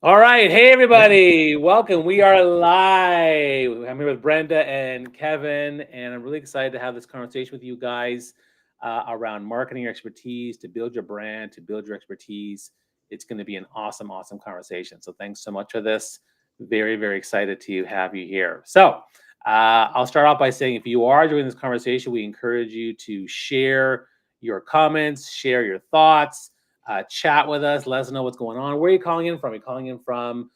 All right. Hey, everybody. Welcome. We are live. I'm here with Brenda and Kevin, and I'm really excited to have this conversation with you guys around marketing your expertise, to build your brand, to build your expertise. It's going to be an awesome, awesome conversation. So thanks so much for this. Very, very excited to have you here. So I'll start off by saying if you are joining this conversation, we encourage you to share your comments, share your thoughts, chat with us. Let us know what's going on. Where are you calling in from? Are you calling in from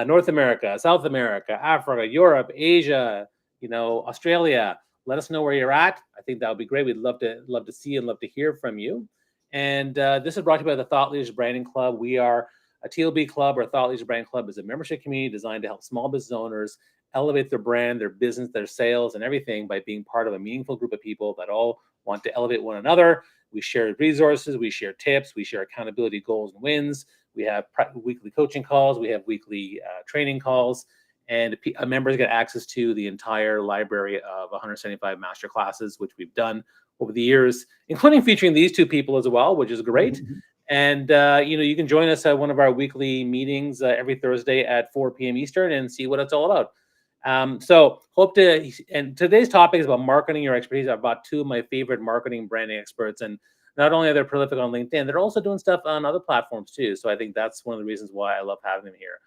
North America, South America, Africa, Europe, Asia, Australia? Let us know where you're at. I think that would be great. We'd love to see and love to hear from you. And this is brought to you by the Thought Leaders Branding Club. We are a TLB Club, or Thought Leaders Branding Club is a membership community designed to help small business owners elevate their brand, their business, their sales, and everything by being part of a meaningful group of people that all want to elevate one another. We share resources, we share tips, we share accountability goals and wins. We have weekly coaching calls, we have weekly training calls, and members get access to the entire library of 175 master classes, which we've done over the years, including featuring these two people as well, which is great. And you can join us at one of our weekly meetings every Thursday at 4 p.m. Eastern and see what it's all about. So and today's topic is about marketing your expertise. I've brought two of my favorite marketing branding experts, and not only are they prolific on LinkedIn, they're also doing stuff on other platforms too. So I think that's one of the reasons why I love having them here.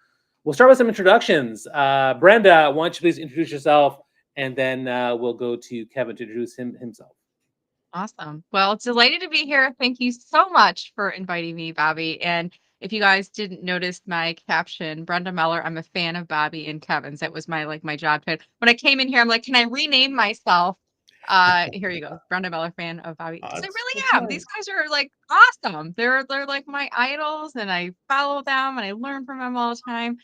We'll start with some introductions. Brenda, why don't you please introduce yourself, and then we'll go to Kevin to introduce himself. Awesome. Well, delighted to be here. Thank you so much for inviting me, Bobby. And if you guys didn't notice my caption, Brenda Meller, I'm a fan of Bobby and Kevin's. That was my job title. When I came in here, I'm like, can I rename myself? Here you go. Brenda Meller, fan of Bobby. Because I really That's am. nice. These guys are like awesome. They're like my idols, and I follow them and I learn from them all the time.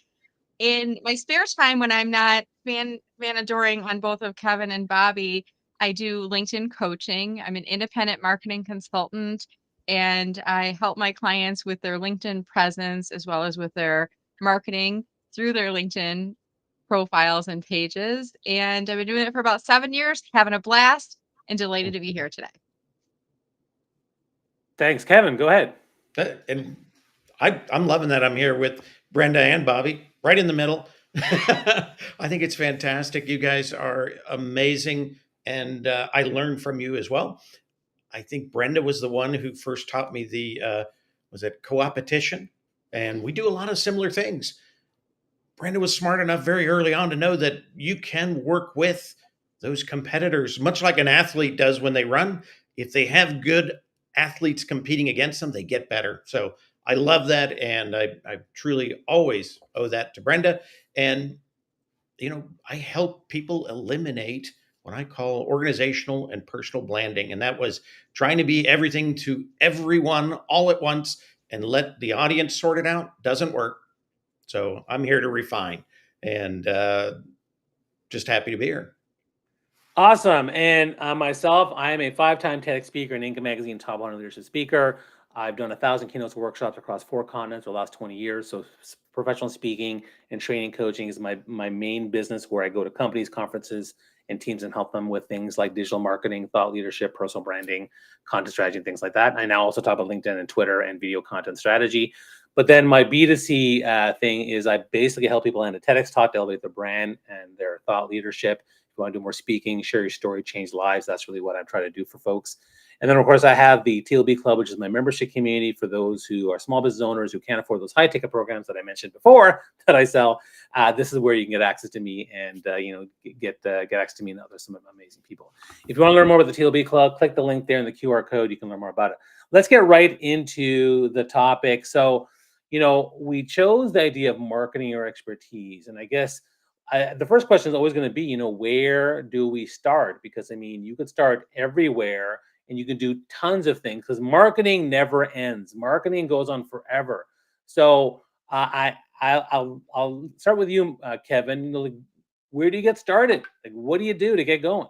In my spare time when I'm not fan adoring on both of Kevin and Bobby, I do LinkedIn coaching. I'm an independent marketing consultant, and I help my clients with their LinkedIn presence as well as with their marketing through their LinkedIn profiles and pages. And I've been doing it for about 7 years, having a blast, and delighted to be here today. Thanks, Kevin. Go ahead. And I'm loving that I'm here with Brenda and Bobby, right in the middle. I think it's fantastic. You guys are amazing, and I learned from you as well. I think Brenda was the one who first taught me the was it co-opetition, and we do a lot of similar things. Brenda was smart enough very early on to know that you can work with those competitors, much like an athlete does when they run. If they have good athletes competing against them, they get better. So I love that. And I truly always owe that to Brenda. And, I help people eliminate what I call organizational and personal branding. And that was trying to be everything to everyone all at once and let the audience sort it out. Doesn't work. So I'm here to refine, and just happy to be here. Awesome. And myself, I am a five-time TEDx speaker and Inc. Magazine Top 100 Leadership Speaker. I've done 1,000 keynotes workshops across 4 continents for the last 20 years. So professional speaking and training coaching is my main business, where I go to companies, conferences, and teams and help them with things like digital marketing, thought leadership, personal branding, content strategy, and things like that. I now also talk about LinkedIn and Twitter and video content strategy. But then my B2C thing is I basically help people land a TEDx talk to elevate their brand and their thought leadership. If you want to do more speaking, share your story, change lives, that's really what I'm trying to do for folks. And then, of course, I have the TLB Club, which is my membership community for those who are small business owners who can't afford those high-ticket programs that I mentioned before that I sell. This is where you can get access to me and get access to me and some amazing people. If you want to learn more about the TLB Club, click the link there in the QR code. You can learn more about it. Let's get right into the topic. So, we chose the idea of marketing your expertise, and I guess the first question is always going to be, where do we start? Because you could start everywhere and you can do tons of things because marketing never ends. Marketing goes on forever. So I'll start with you, Kevin. Where do you get started? Like, what do you do to get going?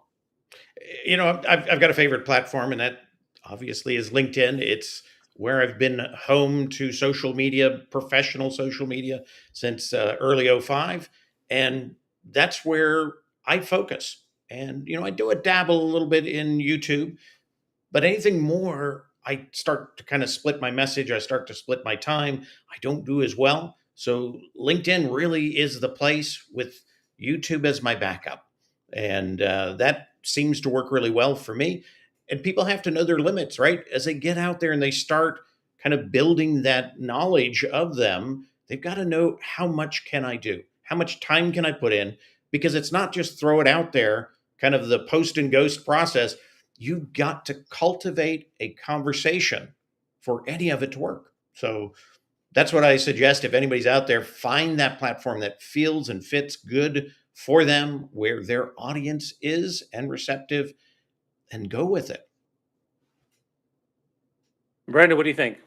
I've got a favorite platform, and that obviously is LinkedIn. It's where I've been home to social media, professional social media, since early '05. And that's where I focus. And, I do a dabble a little bit in YouTube, but anything more, I start to kind of split my message. I start to split my time. I don't do as well. So LinkedIn really is the place, with YouTube as my backup. And that seems to work really well for me. And people have to know their limits, right? As they get out there and they start kind of building that knowledge of them, they've got to know, how much can I do? How much time can I put in? Because it's not just throw it out there, kind of the post and ghost process. You've got to cultivate a conversation for any of it to work. So that's what I suggest. If anybody's out there, find that platform that feels and fits good for them, where their audience is and receptive, and go with it. Brenda, what do you think?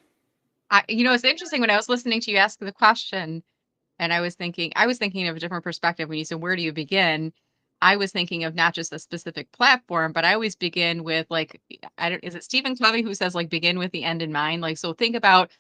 It's interesting, when I was listening to you ask the question, and I was thinking of a different perspective when you said, where do you begin? I was thinking of not just a specific platform, but I always begin with, like, is it Stephen Covey who says, like, begin with the end in mind? Like, so think about,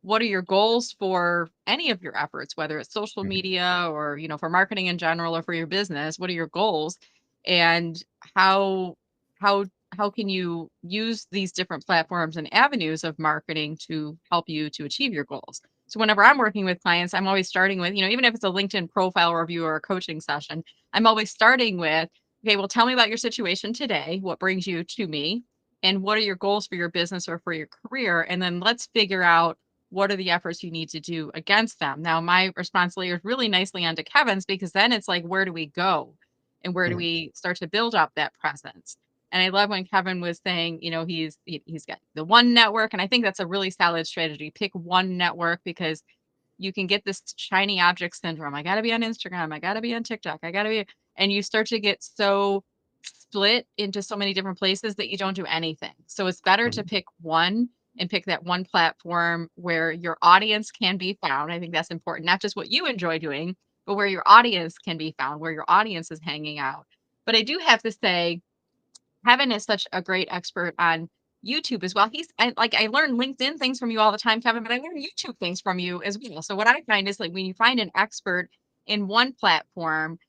what are your goals for any of your efforts, whether it's social media or, for marketing in general, or for your business. What are your goals, and how how how can you use these different platforms and avenues of marketing to help you to achieve your goals? So whenever I'm working with clients, I'm always starting with, even if it's a LinkedIn profile review or a coaching session, I'm always starting with, okay, well, tell me about your situation today. What brings you to me? And what are your goals for your business or for your career? And then let's figure out, what are the efforts you need to do against them. Now, my response layers really nicely onto Kevin's, because then it's like, where do we go? And where do we start to build up that presence? And I love when Kevin was saying, he's got the one network. And I think that's a really solid strategy. Pick one network, because you can get this shiny object syndrome. I got to be on Instagram. I got to be on TikTok. And you start to get so split into so many different places that you don't do anything. So it's better to pick one, and pick that one platform where your audience can be found. I think that's important, not just what you enjoy doing, but where your audience can be found, where your audience is hanging out. But I do have to say, Kevin is such a great expert on YouTube as well. I learn LinkedIn things from you all the time, Kevin, but I learn YouTube things from you as well. So what I find is, like, when you find an expert in one platform,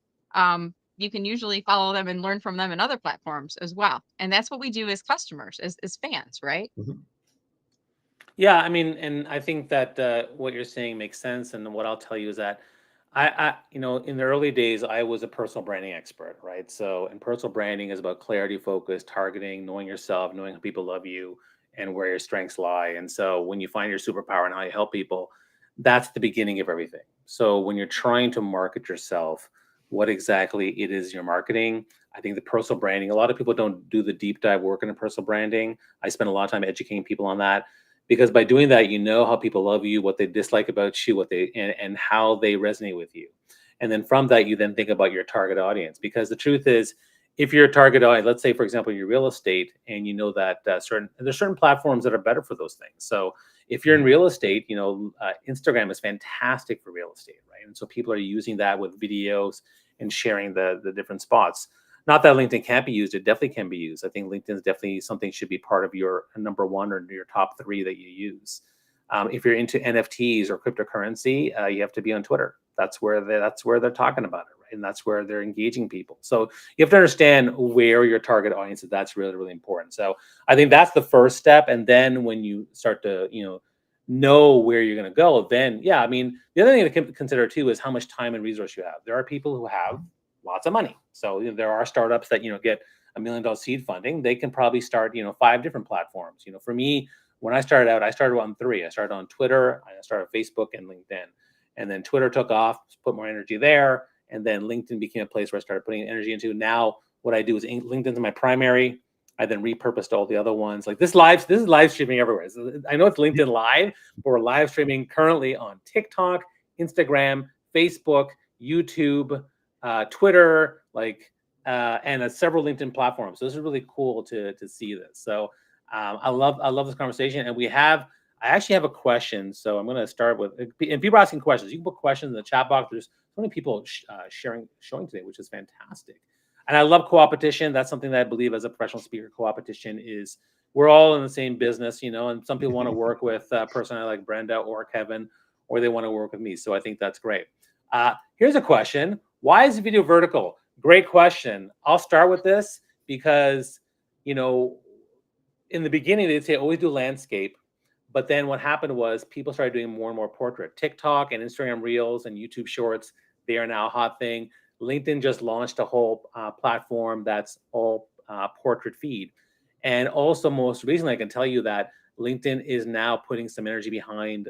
you can usually follow them and learn from them in other platforms as well. And that's what we do as customers, as fans, right? Mhm. Yeah, I mean, and I think that what you're saying makes sense. And what I'll tell you is that in the early days, I was a personal branding expert, right? So, and personal branding is about clarity, focus, targeting, knowing yourself, knowing how people love you, and where your strengths lie. And so, when you find your superpower and how you help people, that's the beginning of everything. So, when you're trying to market yourself, what exactly it is you're marketing, I think the personal branding, a lot of people don't do the deep dive work into personal branding. I spend a lot of time educating people on that, because by doing that, you know how people love you, what they dislike about you, what they and how they resonate with you. And then from that, you then think about your target audience, because the truth is, if you're a target audience, let's say, for example, you're real estate, and you know that there's certain platforms that are better for those things. So if you're in real estate, Instagram is fantastic for real estate, right? And so people are using that with videos and sharing the different spots. Not that LinkedIn can't be used; it definitely can be used. I think LinkedIn is definitely something should be part of your number one or your top three that you use. If you're into NFTs or cryptocurrency, you have to be on Twitter. That's where they're talking about it, right? And that's where they're engaging people. So you have to understand where your target audience is. That's really, really important. So I think that's the first step. And then when you start to know where you're going to go, then yeah, I mean, the other thing to consider too is how much time and resource you have. There are people who have lots of money. So there are startups that get $1 million seed funding. They can probably start 5 different platforms. For me, when I started out, I started on 3. I started on Twitter, I started Facebook, and LinkedIn. And then Twitter took off, put more energy there, and then LinkedIn became a place where I started putting energy into. Now what I do is LinkedIn's my primary. I then repurposed all the other ones. Like this is live streaming everywhere. So I know it's LinkedIn Live, but we're live streaming currently on TikTok, Instagram, Facebook, YouTube, Twitter, and several LinkedIn platforms. So this is really cool to see this. So I love this conversation, and I actually have a question. So I'm going to start with, and people are asking questions. You can put questions in the chat box. There's so many people showing today, which is fantastic. And I love co-opetition. That's something that I believe as a professional speaker, co-opetition is, we're all in the same business, and some people want to work with a person like Brenda or Kevin, or they want to work with me. So I think that's great. Here's a question. Why is the video vertical? Great question. I'll start with this because, in the beginning, they'd say always do landscape. But then what happened was people started doing more and more portrait. TikTok and Instagram Reels and YouTube Shorts, they are now a hot thing. LinkedIn just launched a whole platform that's all portrait feed. And also, most recently, I can tell you that LinkedIn is now putting some energy behind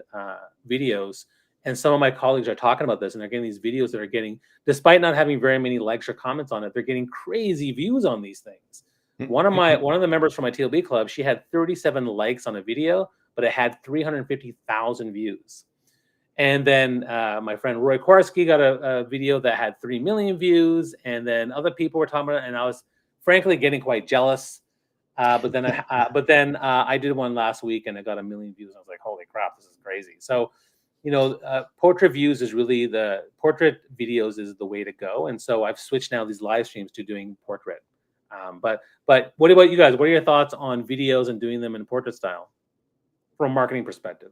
videos. And some of my colleagues are talking about this, and they're getting these videos that are getting, despite not having very many likes or comments on it, they're getting crazy views on these things. One of the members from my TLB club, she had 37 likes on a video, but it had 350,000 views. And then my friend Roy Kowarski got a video that had 3 million views. And then other people were talking about it, and I was frankly getting quite jealous. But then I did one last week and it got 1 million views. I was like, holy crap, this is crazy. So, portrait views is really portrait videos is the way to go. And so I've switched now these live streams to doing portrait. But what about you guys? What are your thoughts on videos and doing them in portrait style from a marketing perspective?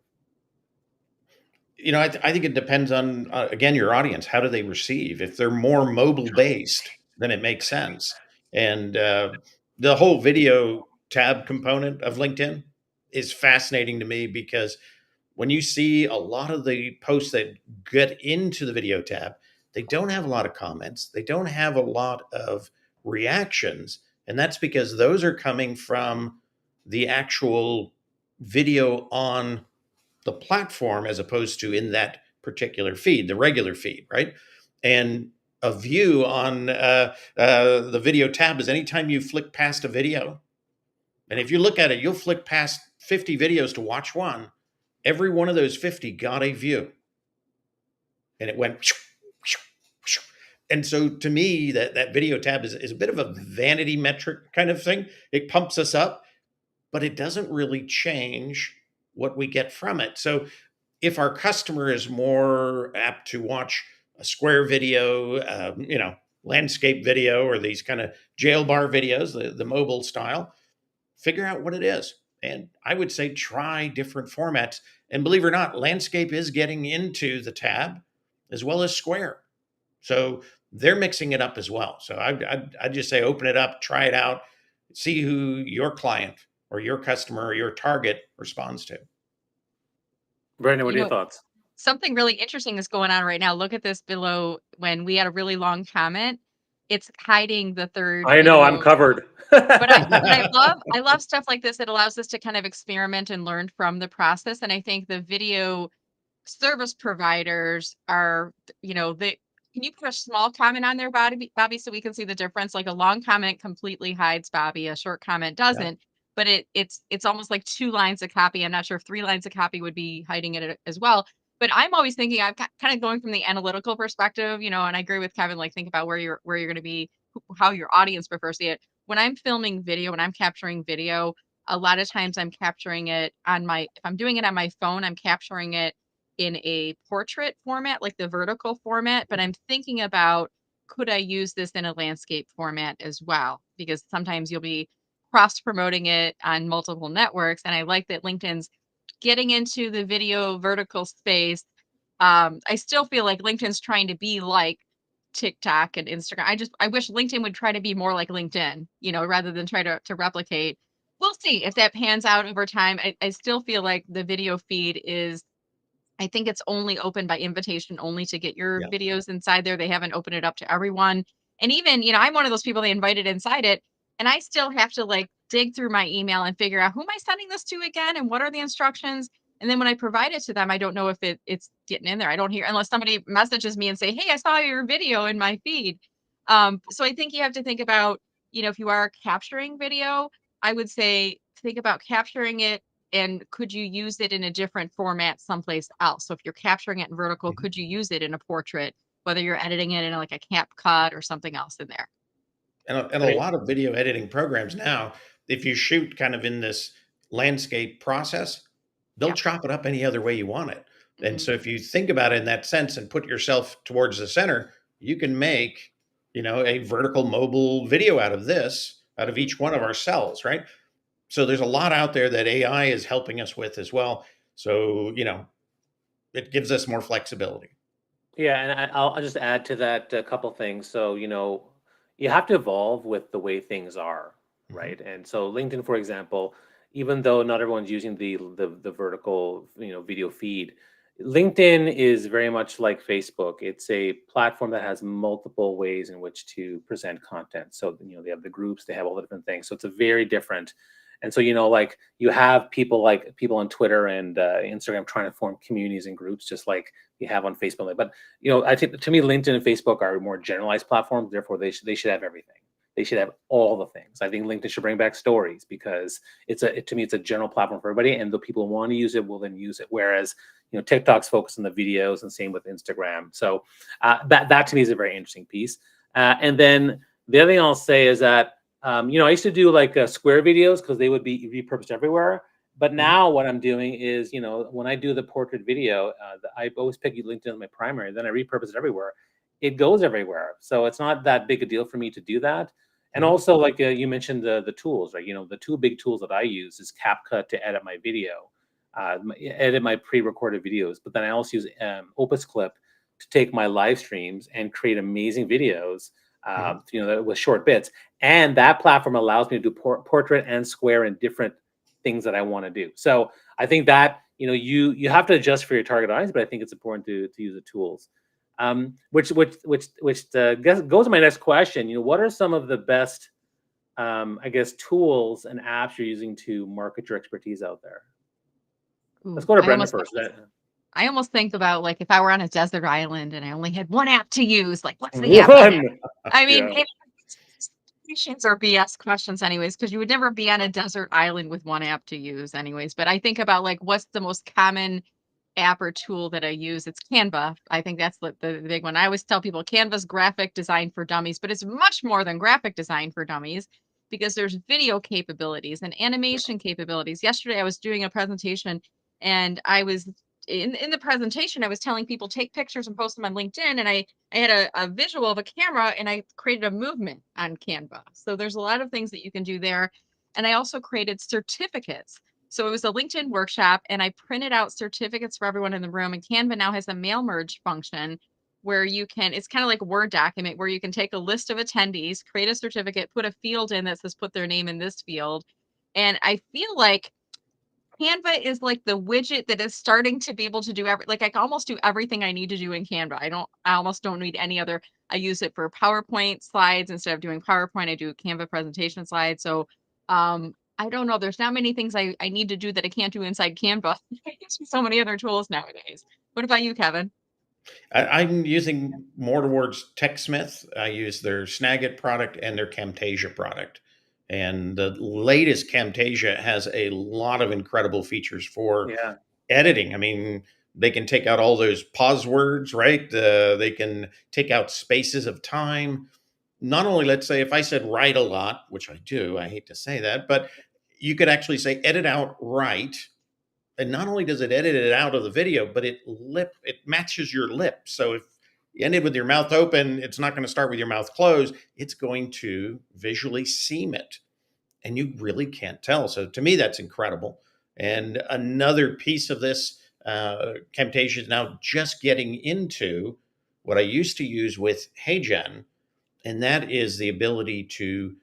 I think it depends on, again, your audience. How do they receive? If they're more mobile based, then it makes sense. And the whole video tab component of LinkedIn is fascinating to me, because when you see a lot of the posts that get into the video tab, they don't have a lot of comments. They don't have a lot of reactions. And that's because those are coming from the actual video on the platform, as opposed to in that particular feed, the regular feed, right? And a view on the video tab is anytime you flick past a video. And if you look at it, you'll flick past 50 videos to watch one. Every one of those 50 got a view. And it went. And so to me, that video tab is a bit of a vanity metric kind of thing. It pumps us up, but it doesn't really change what we get from it. So if our customer is more apt to watch a square video, landscape video, or these kind of jail bar videos, the mobile style, figure out what it is. And I would say try different formats. And believe it or not, landscape is getting into the tab as well as square. So they're mixing it up as well. So I'd just say open it up, try it out, see who your client or your customer or your target responds to. Brandon, what are your thoughts? Something really interesting is going on right now. Look at this below. When we had a really long comment, it's hiding the third. I know, I'm covered. But I love stuff like this. It allows us to kind of experiment and learn from the process. And I think the video service providers are, can you put a small comment on there, Bobby, so we can see the difference? Like a long comment completely hides Bobby, a short comment doesn't. But it's almost like 2 lines of copy. I'm not sure if 3 lines of copy would be hiding it as well. But I'm always thinking, I'm kind of going from the analytical perspective, and I agree with Kevin, like think about where you're going to be, how your audience prefers to see it. When I'm filming video, when I'm capturing video, a lot of times I'm capturing it if I'm doing it on my phone, I'm capturing it in a portrait format, like the vertical format, but I'm thinking about, could I use this in a landscape format as well? Because sometimes you'll be cross promoting it on multiple networks. And I like that LinkedIn's getting into the video vertical space. I still feel like LinkedIn's trying to be like TikTok and Instagram. I wish LinkedIn would try to be more like LinkedIn, rather than try to replicate. We'll see if that pans out over time. I still feel like the video feed I think it's only open by invitation only to get your videos inside there. They haven't opened it up to everyone. And even, I'm one of those people they invited inside it. And I still have to like dig through my email and figure out who am I sending this to again? And what are the instructions? And then when I provide it to them, I don't know if it's getting in there. I don't hear, unless somebody messages me and say, hey, I saw your video in my feed. So I think you have to think about, if you are capturing video, I would say, think about capturing it. And could you use it in a different format someplace else? So if you're capturing it in vertical, could you use it in a portrait, whether you're editing it in like a CapCut or something else in there? And a lot of video editing programs now, if you shoot kind of in this landscape process, they'll chop it up any other way you want it. And so if you think about it in that sense and put yourself towards the center, you can make, a vertical mobile video out of each one of our cells, right? So there's a lot out there that AI is helping us with as well. So, it gives us more flexibility. Yeah, and I'll just add to that a couple things. So, you have to evolve with the way things are, right? And so LinkedIn, for example, even though not everyone's using the vertical, video feed. LinkedIn is very much like Facebook. It's a platform that has multiple ways in which to present content. So, they have the groups, they have all the different things. So it's a very different. And so, like you have people on Twitter and Instagram trying to form communities and groups, just like you have on Facebook. But, I think to me, LinkedIn and Facebook are more generalized platforms. Therefore, they should have everything. They should have all the things. I think LinkedIn should bring back stories because to me, it's a general platform for everybody. And the people who want to use it will then use it. Whereas, TikTok's focused on the videos, and same with Instagram. So that to me is a very interesting piece. And then the other thing I'll say is that, I used to do like square videos because they would be repurposed everywhere. But now what I'm doing is, when I do the portrait video, I always pick LinkedIn as my primary. Then I repurpose it everywhere. It goes everywhere. So it's not that big a deal for me to do that. And also, like you mentioned, the tools, right? The two big tools that I use is CapCut to edit my video, edit my pre-recorded videos. But then I also use Opus Clip to take my live streams and create amazing videos, with short bits. And that platform allows me to do portrait and square and different things that I want to do. So I think that, you have to adjust for your target audience, but I think it's important to use the tools. Which goes to my next question. What are some of the best, I guess, tools and apps you're using to market your expertise out there? Let's go to Brenda first. I almost think about, like, if I were on a desert island and I only had one app to use, like, what's the app? I mean, questions are BS questions anyways, because you would never be on a desert island with one app to use anyways. But I think about, like, what's the most common app or tool that I use? It's Canva. I think that's the big one. I always tell people Canva's graphic design for dummies, but it's much more than graphic design for dummies because there's video capabilities and animation capabilities. Yesterday I was doing a presentation and I was in the presentation, I was telling people take pictures and post them on LinkedIn. And I had a visual of a camera and I created a movement on Canva. So there's a lot of things that you can do there. And I also created certificates. So it was a LinkedIn workshop and I printed out certificates for everyone in the room. And Canva now has a mail merge function where it's kind of like a Word document where you can take a list of attendees, create a certificate, put a field in that says put their name in this field. And I feel like Canva is like the widget that is starting to be able to do like I can almost do everything I need to do in Canva. I almost don't need any other. I use it for PowerPoint slides. Instead of doing PowerPoint, I do Canva presentation slides. So I don't know. There's not many things I need to do that I can't do inside Canva. There's so many other tools nowadays. What about you, Kevin? I'm using more towards TechSmith. I use their Snagit product and their Camtasia product. And the latest Camtasia has a lot of incredible features for editing. I mean, they can take out all those pause words, right? They can take out spaces of time. Not only, let's say, if I said write a lot, which I do, I hate to say that, but you could actually say edit out write. And not only does it edit it out of the video, but it matches your lip. So if you ended with your mouth open, it's not going to start with your mouth closed. It's going to visually seam it. And you really can't tell. So to me, that's incredible. And another piece of this, Camtasia is now just getting into what I used to use with HeyGen, and that is the ability to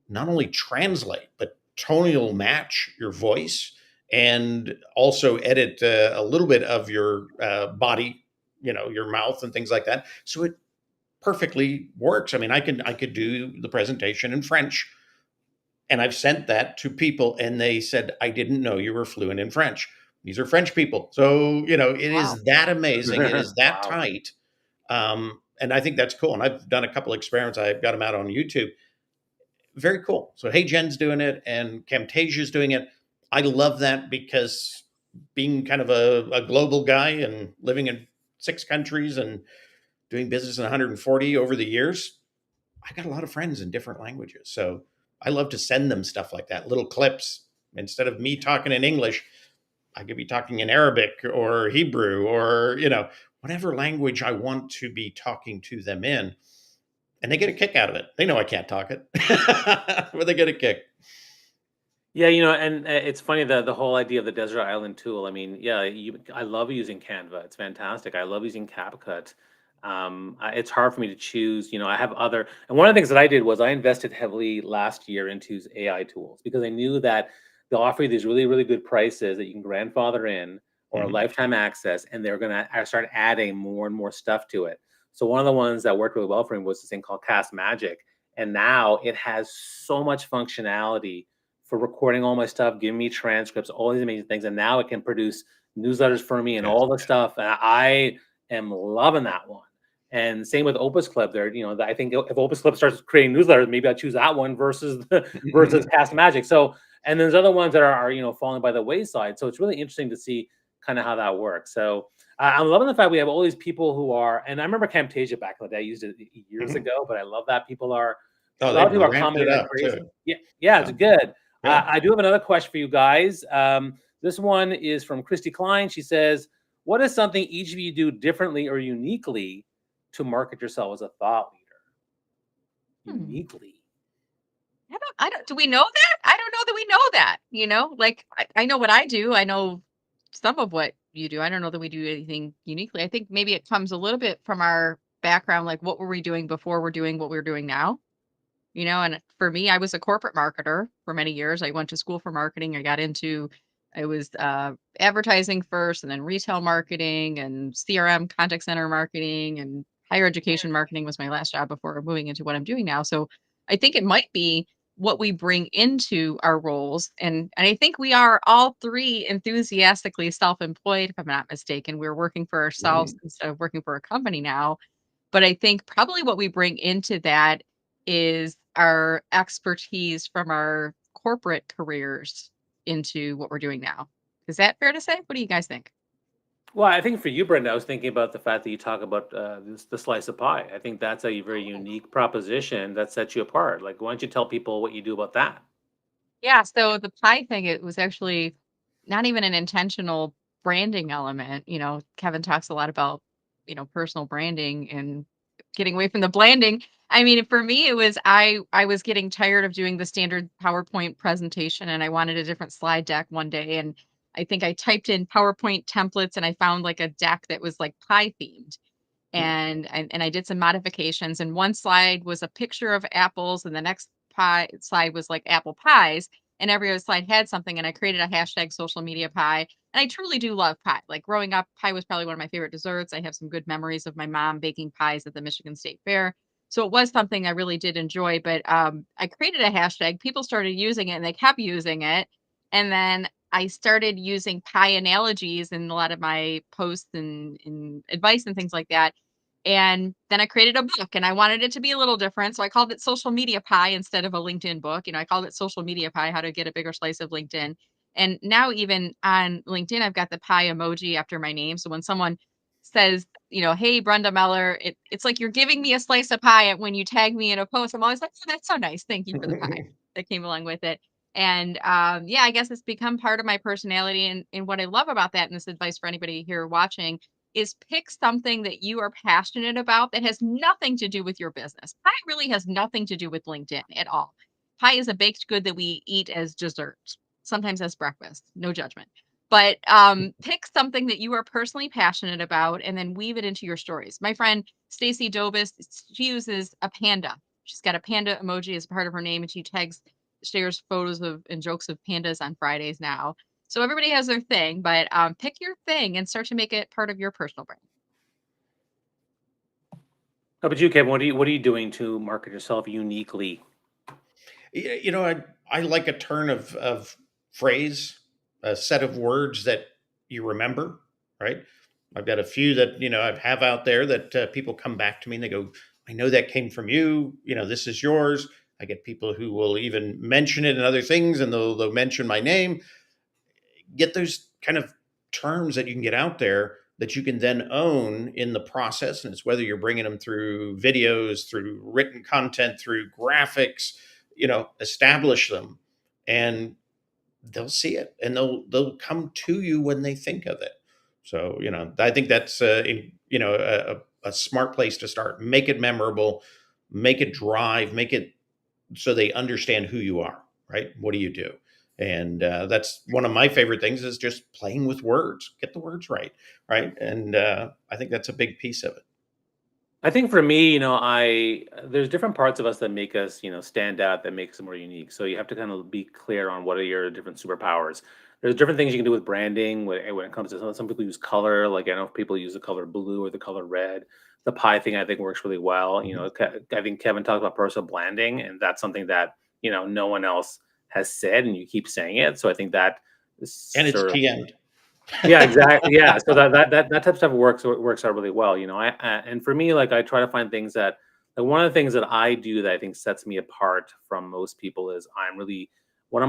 not only translate, but tonal match your voice and also edit a little bit of your body, your mouth and things like that. So it perfectly works. I mean, I could do the presentation in French, and I've sent that to people and they said, I didn't know you were fluent in French. These are French people. So, it is that amazing. It is that tight. And I think that's cool. And I've done a couple experiments. I've got them out on YouTube. Very cool. So HeyGen's doing it and Camtasia's doing it. I love that because being kind of a global guy and living in 6 countries and doing business in 140 over the years, I got a lot of friends in different languages. So I love to send them stuff like that, little clips. Instead of me talking in English, I could be talking in Arabic or Hebrew or, whatever language I want to be talking to them in. And they get a kick out of it. They know I can't talk it, but they get a kick. Yeah, and it's funny the whole idea of the desert island tool. I mean, I love using Canva. It's fantastic. I love using CapCut. It's hard for me to choose. I have other, and one of the things that I did was I invested heavily last year into AI tools because I knew that they'll offer you these really, really good prices that you can grandfather in or Mhm. lifetime access, and they're going to start adding more and more stuff to it. So one of the ones that worked really well for me was this thing called Cast Magic. And now it has so much functionality for recording all my stuff, giving me transcripts, all these amazing things. And now it can produce newsletters for me and Yes. all the stuff. And I am loving that one. And same with Opus Club. There, I think if Opus Club starts creating newsletters, maybe I'll choose that one versus Cast Magic. So, and there's other ones that are falling by the wayside. So it's really interesting to see kind of how that works. So I'm loving the fact we have all these people who are, and I remember Camtasia back in the day. I used it years Mhm. ago, but I love that a Oh, lot of they've people are ramped commenting it like up crazy. too. Yeah, it's Yeah. good. Yeah. I do have another question for you guys. This one is from Christy Klein. She says, "What is something each of you do differently or uniquely to market yourself as a thought leader?" Hmm. Uniquely. I don't, do we know that? I don't know that we know that, like I know what I do. I know some of what you do. I don't know that we do anything uniquely. I think maybe it comes a little bit from our background, like what were we doing before we're doing what we're doing now? And for me, I was a corporate marketer for many years. I went to school for marketing. I was advertising first and then retail marketing and CRM, contact center marketing, and higher education marketing was my last job before moving into what I'm doing now. So I think it might be what we bring into our roles. And I think we are all three enthusiastically self-employed, if I'm not mistaken. We're working for ourselves Mm. instead of working for a company now. But I think probably what we bring into that is our expertise from our corporate careers into what we're doing now. Is that fair to say? What do you guys think? Well, I think for you, Brenda, I was thinking about the fact that you talk about the slice of pie. I think that's a very Oh. unique proposition that sets you apart. Like, why don't you tell people what you do about that? Yeah, so the pie thing, it was actually not even an intentional branding element. Kevin talks a lot about, personal branding and getting away from the blanding. I mean, for me, it was I was getting tired of doing the standard PowerPoint presentation and I wanted a different slide deck one day. And I think I typed in PowerPoint templates and I found like a deck that was like pie themed. Mm. And I did some modifications, and one slide was a picture of apples, and the next pie slide was like apple pies, and every other slide had something. And I created a hashtag social media pie. And I truly do love pie. Like growing up, pie was probably one of my favorite desserts. I have some good memories of my mom baking pies at the Michigan State Fair. So it was something I really did enjoy. But I created a hashtag. People started using it and they kept using it. And then I started using pie analogies in a lot of my posts and advice and things like that. And then I created a book and I wanted it to be a little different. So I called it Social Media Pie instead of a LinkedIn book. I called it Social Media Pie, how to get a bigger slice of LinkedIn. And now even on LinkedIn, I've got the pie emoji after my name. So when someone says, hey, Brenda Meller, it's like you're giving me a slice of pie when you tag me in a post. I'm always like, oh, that's so nice. Thank you for the pie that came along with it. And yeah, I guess it's become part of my personality. And what I love about that, and this advice for anybody here watching, is pick something that you are passionate about that has nothing to do with your business. Pie really has nothing to do with LinkedIn at all. Pie is a baked good that we eat as dessert, sometimes as breakfast, no judgment. But pick something that you are personally passionate about and then weave it into your stories. My friend Stacy Dobis, she uses a panda. She's got a panda emoji as part of her name, and she shares photos of and jokes of pandas on Fridays now. So everybody has their thing, but pick your thing and start to make it part of your personal brand. How about you, Kevin? What are you doing to market yourself uniquely? I like a turn of phrase, a set of words that you remember, right? I've got a few that, I have out there that people come back to me and they go, I know that came from you. This is yours. I get people who will even mention it in other things and they'll mention my name. Get those kind of terms that you can get out there that you can then own in the process. And it's whether you're bringing them through videos, through written content, through graphics, establish them and they'll see it and they'll come to you when they think of it. So, I think that's, a smart place to start. Make it memorable, make it drive, make it so they understand who you are, right? What do you do? And that's one of my favorite things is just playing with words. Get the words right, right? And I think that's a big piece of it. I think for me, there's different parts of us that make us, stand out, that makes us more unique. So you have to kind of be clear on what are your different superpowers. There's different things you can do with branding when it comes to some people use color. Like I know people use the color blue or the color red. The pie thing I think works really well. Mhm. I think Kevin talked about personal branding, and that's something that no one else has said, and you keep saying it. So I think that is And it's sort of TM. yeah, exactly. Yeah, so that type of stuff works out really well. And for me, like I try to find things that like one of the things that I do that I think sets me apart from most people is I'm really one of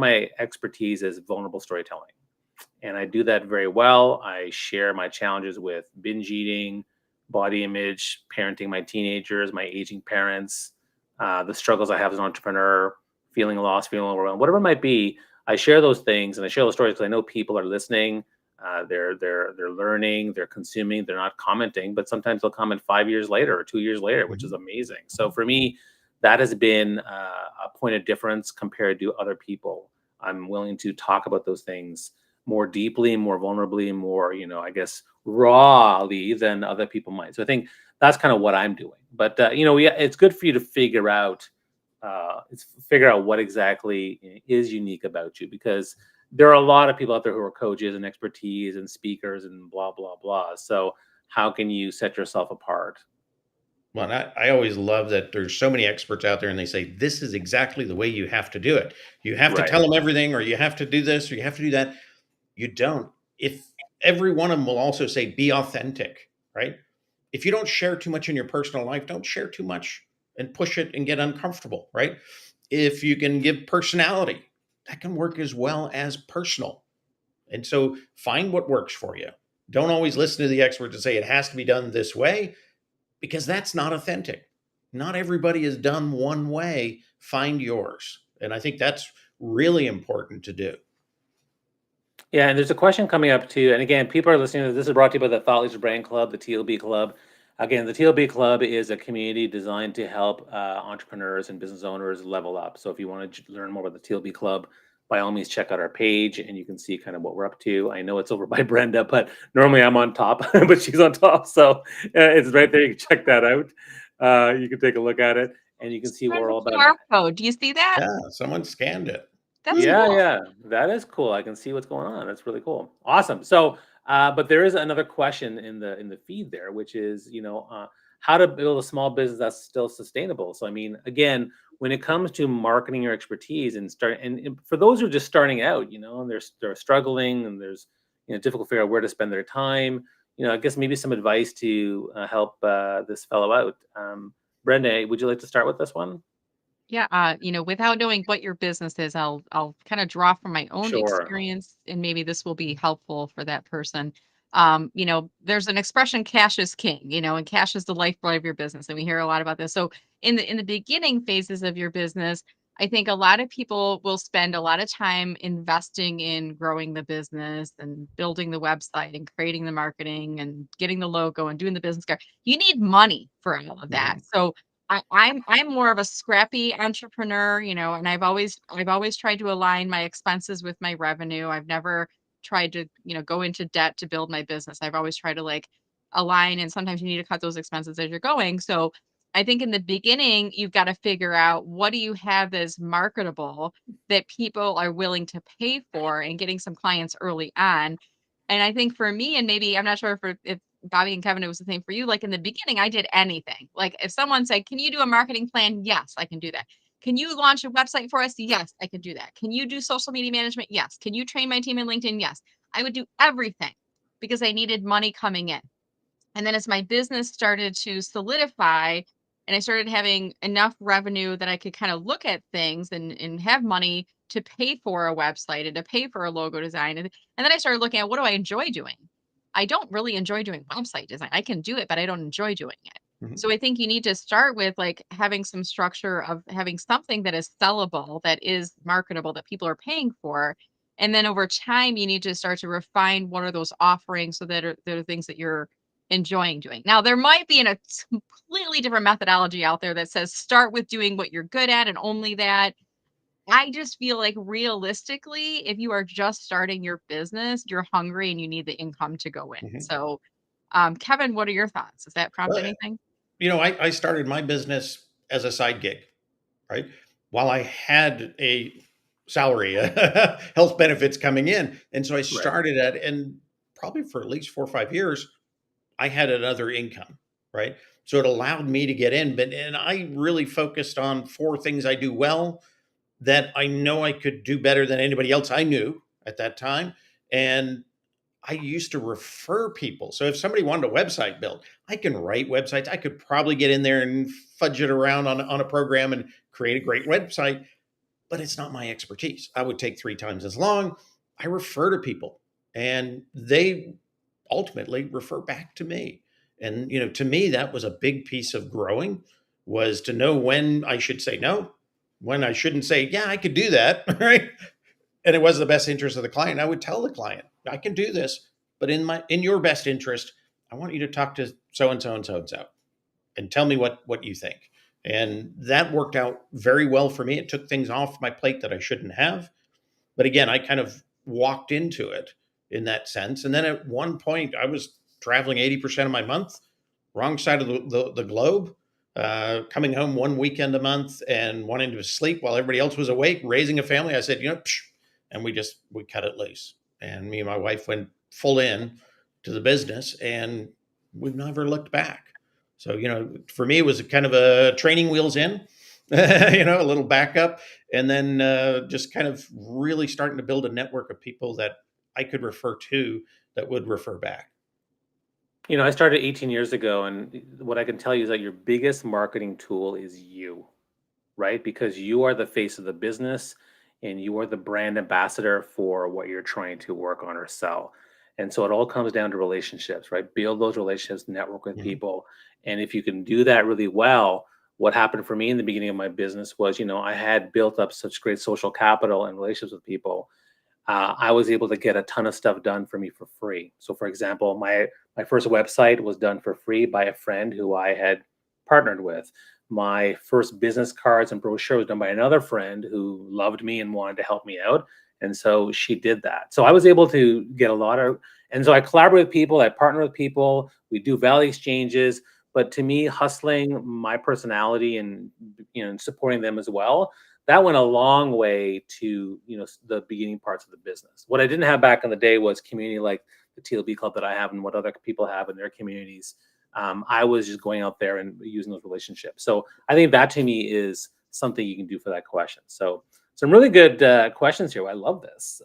my expertise is vulnerable storytelling, and I do that very well. I share my challenges with binge eating, body image, parenting my teenagers, my aging parents, the struggles I have as an entrepreneur, feeling lost, feeling overwhelmed, whatever it might be. I share those things and I share those stories because I know people are listening. They're learning, they're consuming, they're not commenting, but sometimes they'll comment 5 years later or 2 years later, which is Mhm. amazing. So for me, that has been a point of difference compared to other people. I'm willing to talk about those things more deeply, more vulnerably, more, I guess, rawly than other people might. So I think that's kind of what I'm doing. But it's good for you to figure out what exactly is unique about you because there are a lot of people out there who are coaches and expertise and speakers and blah blah blah. So how can you set yourself apart? Well, I always love that there's so many experts out there and they say, this is exactly the way you have to do it. You have to Right. tell them everything, or you have to do this, or you have to do that. You don't. If every one of them will also say, be authentic, right? If you don't share too much in your personal life, don't share too much and push it and get uncomfortable, right? If you can give personality, that can work as well as personal. And so find what works for you. Don't always listen to the experts and say it has to be done this way because that's not authentic. Not everybody is done one way. Find yours. And I think that's really important to do. Yeah, and there's a question coming up too. And again, people are listening to this. This is brought to you by the Thought Leaders Brand Club, the TLB Club. Again, the TLB Club is a community designed to help entrepreneurs and business owners level up. So if you want to learn more about the TLB Club, by all means, check out our page and you can see kind of what we're up to. I know it's over by Brenda, but normally I'm on top, but she's on top. So it's right there. You can check that out. You can take a look at it and you can see what There's we're a all about. QR code. Do you see that? Yeah, someone scanned it. That's Woo. Yeah, cool. yeah, that is cool. I can see what's going on. That's really cool. Awesome. So, but there is another question in the feed there, which is, how to build a small business that's still sustainable. So, I mean, again, when it comes to marketing your expertise and for those who are just starting out, and they're struggling and there's difficult to figure out where to spend their time. I guess maybe some advice to help this fellow out. Brenda, would you like to start with this one? Yeah, without knowing what your business is, I'll kind of draw from my own Sure. experience, and maybe this will be helpful for that person. There's an expression, "Cash is king," and cash is the lifeblood of your business, and we hear a lot about this. So, in the beginning phases of your business, I think a lot of people will spend a lot of time investing in growing the business and building the website and creating the marketing and getting the logo and doing the business card. You need money for all of that. Mhm. So I'm more of a scrappy entrepreneur, and I've always tried to align my expenses with my revenue. I've never tried to, go into debt to build my business. I've always tried to like align, and sometimes you need to cut those expenses as you're going. So I think in the beginning, you've got to figure out what do you have that's marketable that people are willing to pay for and getting some clients early on. And I think for me, and maybe I'm not sure if Bobby and Kevin, it was the same for you. Like in the beginning, I did anything. Like if someone said, "Can you do a marketing plan?" Yes, I can do that. Can you launch a website for us? Yes, I can do that. Can you do social media management? Yes. Can you train my team in LinkedIn? Yes. I would do everything because I needed money coming in. And then as my business started to solidify and I started having enough revenue that I could kind of look at things and have money to pay for a website and to pay for a logo design. And then I started looking at what do I enjoy doing? I don't really enjoy doing website design. I can do it, but I don't enjoy doing it. Mhm. So I think you need to start with like having some structure of having something that is sellable, that is marketable, that people are paying for. And then over time, you need to start to refine what are those offerings so that there are things that you're enjoying doing. Now, there might be a completely different methodology out there that says start with doing what you're good at and only that. I just feel like realistically, if you are just starting your business, you're hungry and you need the income to go in. Mhm. So, Kevin, what are your thoughts? Does that prompt Well, anything? I started my business as a side gig, right? While I had a salary, health benefits coming in. And so I Right. started at, and probably for at least 4 or 5 years, I had another income, right? So it allowed me to get in, and I really focused on 4 things I do well that I know I could do better than anybody else I knew at that time. And I used to refer people. So if somebody wanted a website built, I can write websites. I could probably get in there and fudge it around on a program and create a great website, but it's not my expertise. I would take 3 times as long. I refer to people and they ultimately refer back to me. And to me, that was a big piece of growing, was to know when I should say no, when I shouldn't say, yeah, I could do that, right? And it was the best interest of the client. I would tell the client, I can do this, but in your best interest, I want you to talk to so and so and so and so and tell me what you think. And that worked out very well for me. It took things off my plate that I shouldn't have. But again, I kind of walked into it in that sense. And then at one point, I was traveling 80% of my month, wrong side of the globe, coming home one weekend a month and wanting to sleep while everybody else was awake, raising a family. I said, psh, and we cut it loose. And me and my wife went full in to the business, and we've never looked back. So, for me, it was kind of a training wheels in, a little backup, and then just kind of really starting to build a network of people that I could refer to that would refer back. I started 18 years ago, and what I can tell you is that your biggest marketing tool is you, right? Because you are the face of the business and you are the brand ambassador for what you're trying to work on or sell. And so it all comes down to relationships, right? Build those relationships, network with Mhm. people. And if you can do that really well, what happened for me in the beginning of my business was, I had built up such great social capital and relationships with people. I was able to get a ton of stuff done for me for free. So, for example, my first website was done for free by a friend who I had partnered with. My first business cards and brochure was done by another friend who loved me and wanted to help me out, and so she did that. So I was able to get a lot of, and so I collaborate with people, I partner with people, we do value exchanges. But to me, hustling my personality and supporting them as well, that went a long way to the beginning parts of the business. What I didn't have back in the day was community like the TLB Club that I have and what other people have in their communities. I was just going out there and using those relationships. So I think that to me is something you can do for that question. So some really good questions here. I love this.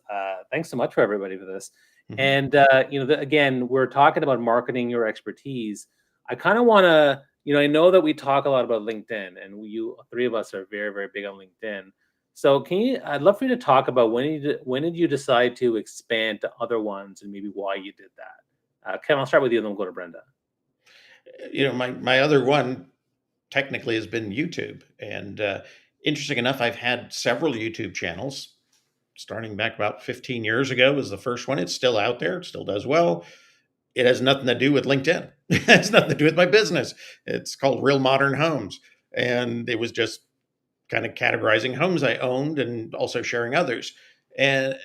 Thanks so much for everybody for this. Mhm. And again, we're talking about marketing your expertise. I kind of want to, I know that we talk a lot about LinkedIn, and you three of us are very, very big on LinkedIn. So I'd love for you to talk about when did you decide to expand to other ones and maybe why you did that? Kevin, I'll start with you, and then we'll go to Brenda. My other one technically has been YouTube, and interesting enough, I've had several YouTube channels. Starting back about 15 years ago was the first one. It's still out there. It still does well. It has nothing to do with LinkedIn. It has nothing to do with my business. It's called Real Modern Homes, and it was just kind of categorizing homes I owned and also sharing others. And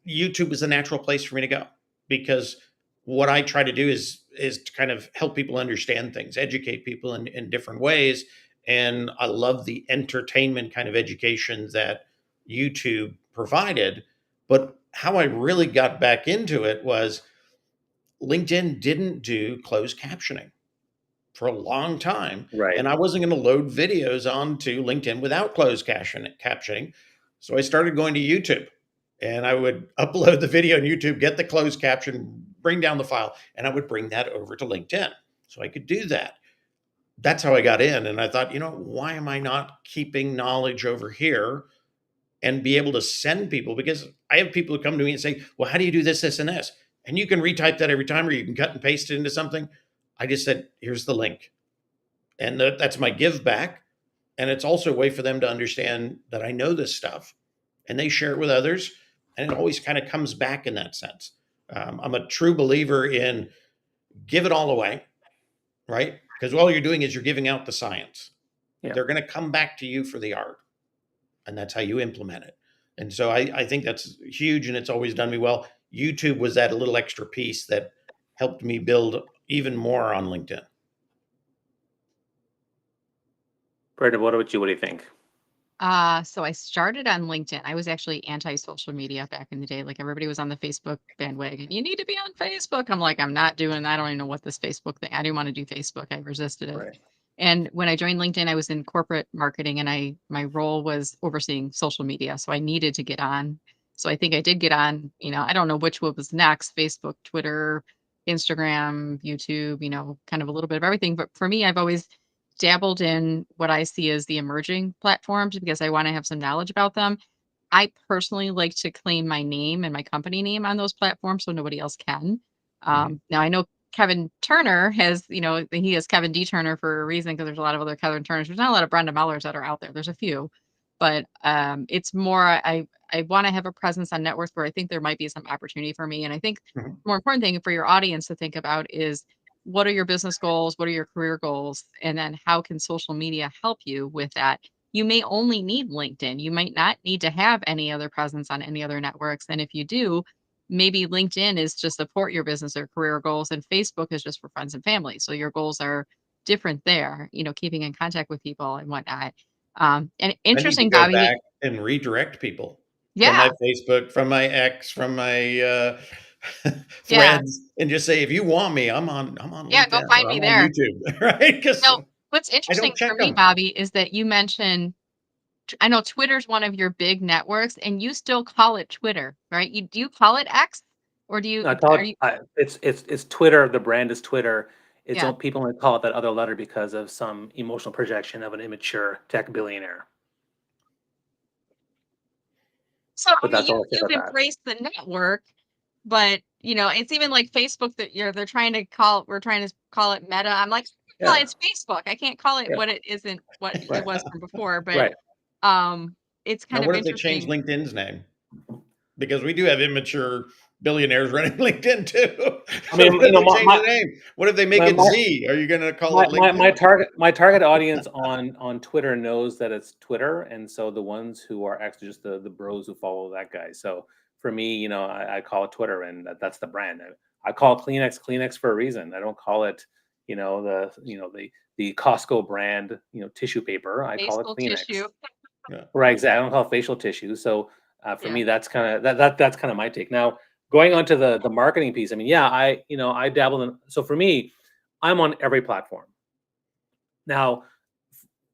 YouTube is a natural place for me to go, because what I try to do is to kind of help people understand things, educate people in different ways. And I love the entertainment kind of education that YouTube provided. But how I really got back into it was LinkedIn didn't do closed captioning for a long time, Right. and I wasn't going to load videos onto LinkedIn without captioning. So I started going to YouTube, and I would upload the video on YouTube, get the closed caption, bring down the file, and I would bring that over to LinkedIn so I could do that. That's how I got in, and I thought, why am I not keeping knowledge over here and be able to send people? Because I have people who come to me and say, well, how do you do this, this, and this? And you can retype that every time, or you can cut and paste it into something. I just said, here's the link. And that's my give back. And it's also a way for them to understand that I know this stuff, and they share it with others. And it always kind of comes back in that sense. I'm a true believer in give it all away, right? Because all you're doing is you're giving out the science. Yeah. They're going to come back to you for the art, and that's how you implement it. And so I think that's huge, and it's always done me well. YouTube was that little extra piece that helped me build even more on LinkedIn. Brenda, what about you? What do you think? So I started on LinkedIn. I was actually anti-social media back in the day. Like everybody was on the Facebook bandwagon. You need to be on Facebook. I'm like, I'm not doing that. I don't even know what this Facebook thing. I didn't want to do Facebook. I resisted it. Right. And when I joined LinkedIn, I was in corporate marketing, and my role was overseeing social media. So I needed to get on. So I think I did get on. I don't know which one was next: Facebook, Twitter, Instagram, YouTube. Kind of a little bit of everything. But for me, I've always dabbled in what I see as the emerging platforms because I want to have some knowledge about them. I personally like to claim my name and my company name on those platforms so nobody else can. Now I know Kevin Turner has, he has Kevin D. Turner for a reason because there's a lot of other Kevin Turners. There's not a lot of Brenda Mellers that are out there. There's a few, but it's more, I want to have a presence on networks where I think there might be some opportunity for me. And I think the more important thing for your audience to think about is, what are your business goals? What are your career goals? And then how can social media help you with that? You may only need LinkedIn. You might not need to have any other presence on any other networks. And if you do, maybe LinkedIn is to support your business or career goals, and Facebook is just for friends and family. So your goals are different there, keeping in contact with people and whatnot. And I need to interesting, go Bobby. back and redirect people from Yeah. my Facebook, from my X, from my Yeah. threads, and just say, if you want me, I'm on Yeah. Go LinkedIn find or me I'm on there. YouTube, right? Because So what's I interesting don't for check me, them. Bobby, is that you mentioned, I know Twitter's one of your big networks, and you still call it Twitter, right? Do you call it X, or I call are it. you? It's Twitter. The brand is Twitter. Yeah. People only call it that other letter because of some emotional projection of an immature tech billionaire. So I But mean, that's all I say you've about that. embraced the network, but it's even like Facebook that they're trying to call. We're trying to call it Meta. I'm like, well, Yeah. it's Facebook. I can't call it Yeah. what it isn't, what it Right. was from before. But Right. it's Now, kind of what if they change interesting. LinkedIn's name? Because we do have immature billionaires running LinkedIn too. I So mean, what if they change the name? What if they make it my Z? Are you going to call it my LinkedIn? target audience on Twitter knows that it's Twitter, and so the ones who are actually just the bros who follow that guy. So for me, I call it Twitter, and that's the brand. I call it Kleenex for a reason. I don't call it the Costco brand tissue paper. I call it Facial Kleenex. tissue. Yeah. Right, exactly. I don't call it facial tissue. So for Yeah. me, that's kind of that's kind of my take. Now going on to the marketing piece. I mean, yeah, I dabble in. So for me, I'm on every platform. Now,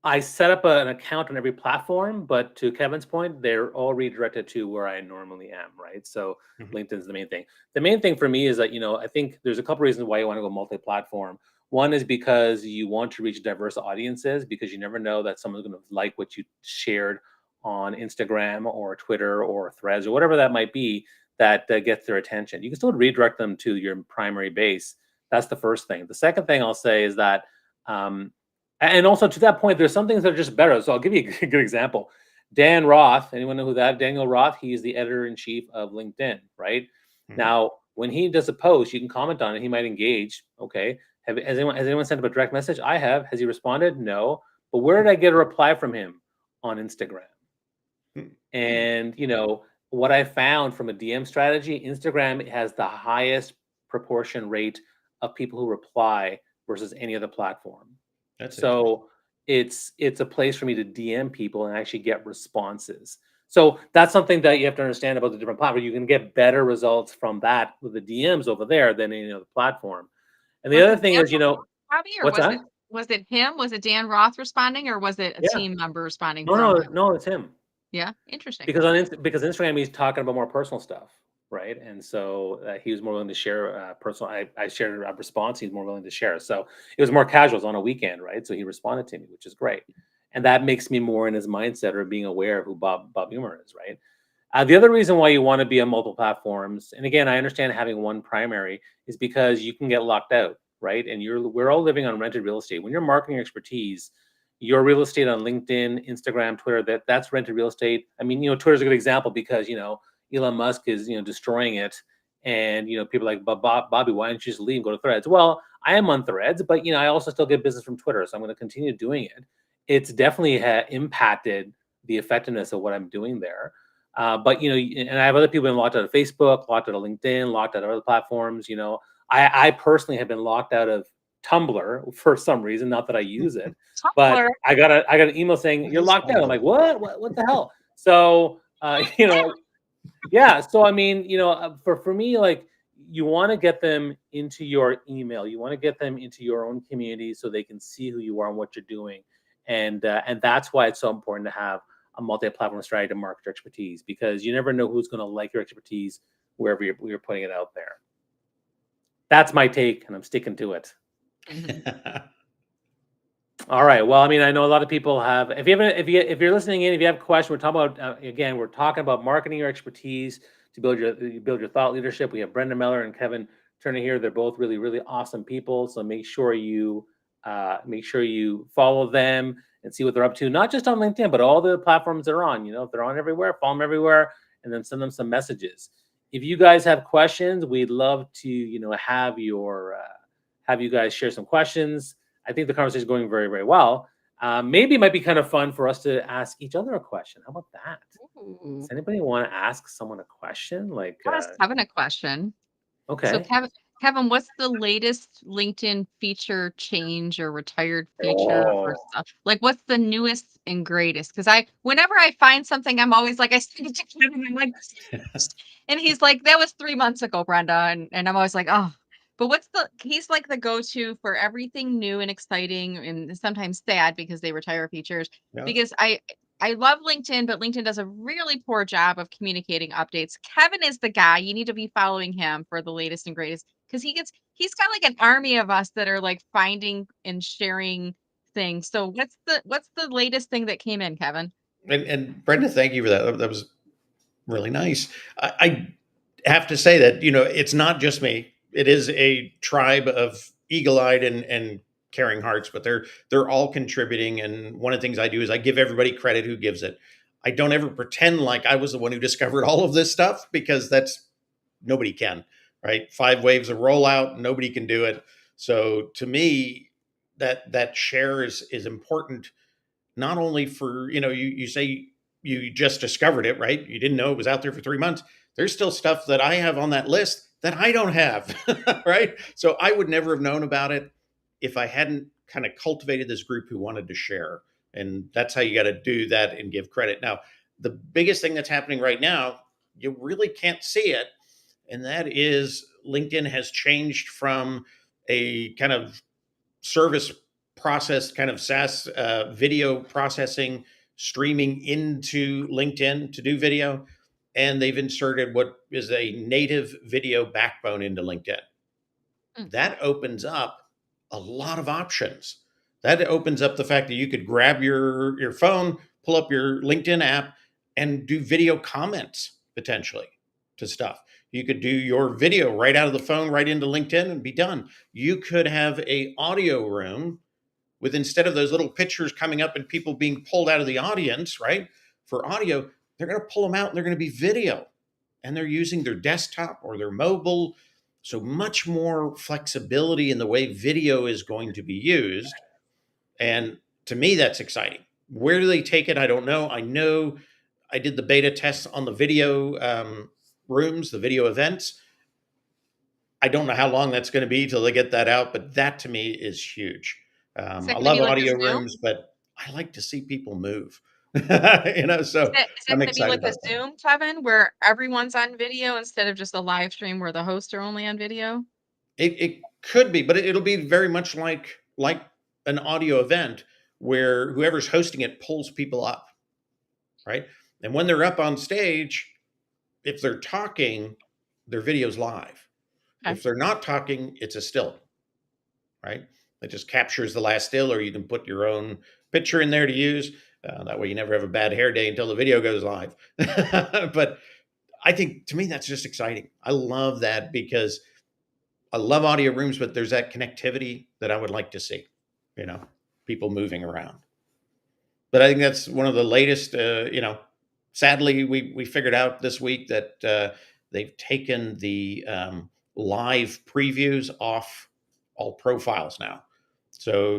I set up an account on every platform, but to Kevin's point, they're all redirected to where I normally am, right? So Mhm. LinkedIn's the main thing. The main thing for me is that, I think there's a couple reasons why you want to go multi-platform. One is because you want to reach diverse audiences because you never know that someone's going to like what you shared on Instagram or Twitter or Threads or whatever that might be that gets their attention. You can still redirect them to your primary base. That's the first thing. The second thing I'll say is that um, and also to that point, there's some things that are just better. So I'll give you a good example. Dan Roth, anyone know who that? Daniel Roth, he's the editor in chief of LinkedIn, right? Mhm. Now, when he does a post, you can comment on it. He might engage. Okay. Has anyone sent him a direct message? I have. Has he responded? No. But where did I get a reply from him? On Instagram. Hmm. And what I found from a DM strategy, Instagram has the highest proportion rate of people who reply versus any other platform. That's interesting. So it's a place for me to DM people and actually get responses. So that's something that you have to understand about the different platforms. You can get better results from that with the DMs over there than any other platform. And the Was other it thing Dan is, Robbie, or what's that? was it him? Was it Dan Roth responding, or was it a Yeah. team member responding No, from no, him? no, it's him. Yeah, interesting. Because Instagram, he's talking about more personal stuff, right? And so he was more willing to share personal. I shared a response. He's more willing to share. So it was more casual. It was on a weekend, right? So he responded to me, which is great, and that makes me more in his mindset or being aware of who Bob Umar is, right? The other reason why you want to be on multiple platforms, and again, I understand having one primary, is because you can get locked out, right? And we're all living on rented real estate. When you're marketing expertise, your real estate on LinkedIn, Instagram, Twitter, that's rented real estate. I mean, Twitter's a good example because, Elon Musk is, destroying it. And, people like Bobby, why don't you just leave and go to Threads? Well, I am on Threads, but, I also still get business from Twitter. So I'm going to continue doing it. It's definitely impacted the effectiveness of what I'm doing there. But, and I have other people been locked out of Facebook, locked out of LinkedIn, locked out of other platforms. I personally have been locked out of Tumblr for some reason. Not that I use it, but Tumblr. I got an email saying What you're is locked out. I'm Tumblr? like, what the hell? So you know, yeah. So I mean, for me, like, you want to get them into your email. You want to get them into your own community so they can see who you are and what you're doing, and that's why it's so important to have a multi-platform strategy to market your expertise, because you never know who's going to like your expertise wherever you're putting it out there. That's my take, and I'm sticking to it. All right. Well, I mean, I know a lot of people have. If you're listening in, if you have a question, we're talking about again, we're talking about marketing your expertise to build your thought leadership. We have Brenda Miller and Kevin Turner here. They're both really, really awesome people. So make sure you follow them and see what they're up to, not just on LinkedIn, but all the platforms they're on. If they're on everywhere, follow them everywhere, and then send them some messages. If you guys have questions, we'd love to have you guys share some questions. I think the conversation is going very, very well. Maybe it might be kind of fun for us to ask each other a question. How about that? Ooh. Does anybody want to ask someone a question? Like, I asked Kevin a question. So okay. Kevin, what's the latest LinkedIn feature change or retired feature or stuff? Like, what's the newest and greatest? Because whenever I find something, I'm always like, I send it to Kevin. I'm like, and he's like, that was 3 months ago, Brenda, and I'm always like, oh. But he's like the go-to for everything new and exciting and sometimes sad because they retire features. Yeah. Because I love LinkedIn, but LinkedIn does a really poor job of communicating updates. Kevin is the guy. You need to be following him for the latest and greatest, because he's got like an army of us that are like finding and sharing things. So what's the latest thing that came in, Kevin? And Brenda, thank you for that. That was really nice. I have to say that, it's not just me. It is a tribe of eagle-eyed and caring hearts, but they're all contributing. And one of the things I do is I give everybody credit who gives it. I don't ever pretend like I was the one who discovered all of this stuff, because nobody can, right? 5 waves of rollout, nobody can do it. So to me, that share is important, not only for, you say you just discovered it, right? You didn't know it was out there for 3 months. There's still stuff that I have on that list that I don't have, right? So I would never have known about it if I hadn't kind of cultivated this group who wanted to share. And that's how you got to do that and give credit. Now, the biggest thing that's happening right now, you really can't see it. And that is LinkedIn has changed from a kind of service process, kind of SaaS video processing, streaming into LinkedIn to do video. And they've inserted what is a native video backbone into LinkedIn. That opens up a lot of options. That opens up the fact that you could grab your phone, pull up your LinkedIn app, and do video comments potentially to stuff. You could do your video right out of the phone, right into LinkedIn, and be done. You could have a audio room with, instead of those little pictures coming up and people being pulled out of the audience, right? For audio, they're going to pull them out and they're going to be video, and they're using their desktop or their mobile. So much more flexibility in the way video is going to be used. And to me, that's exciting. Where do they take it? I don't know. I know I did the beta tests on the video rooms, the video events. I don't know how long that's going to be till they get that out, but that to me is huge. I love Like audio rooms, but I like to see people move. So Is that I'm going to be excited like a about that. Zoom, Kevin, where everyone's on video instead of just a live stream where the hosts are only on video? It could be, but it'll be very much like an audio event where whoever's hosting it pulls people up, right? And when they're up on stage, if they're talking, their video's live. Okay. If they're not talking, it's a still, right? It just captures the last still, or you can put your own picture in there to use. That way you never have a bad hair day until the video goes live. But I think, to me, that's just exciting. I love that, because I love audio rooms, but there's that connectivity that I would like to see, people moving around. But I think that's one of the latest, sadly, we figured out this week that they've taken the live previews off all profiles now. So,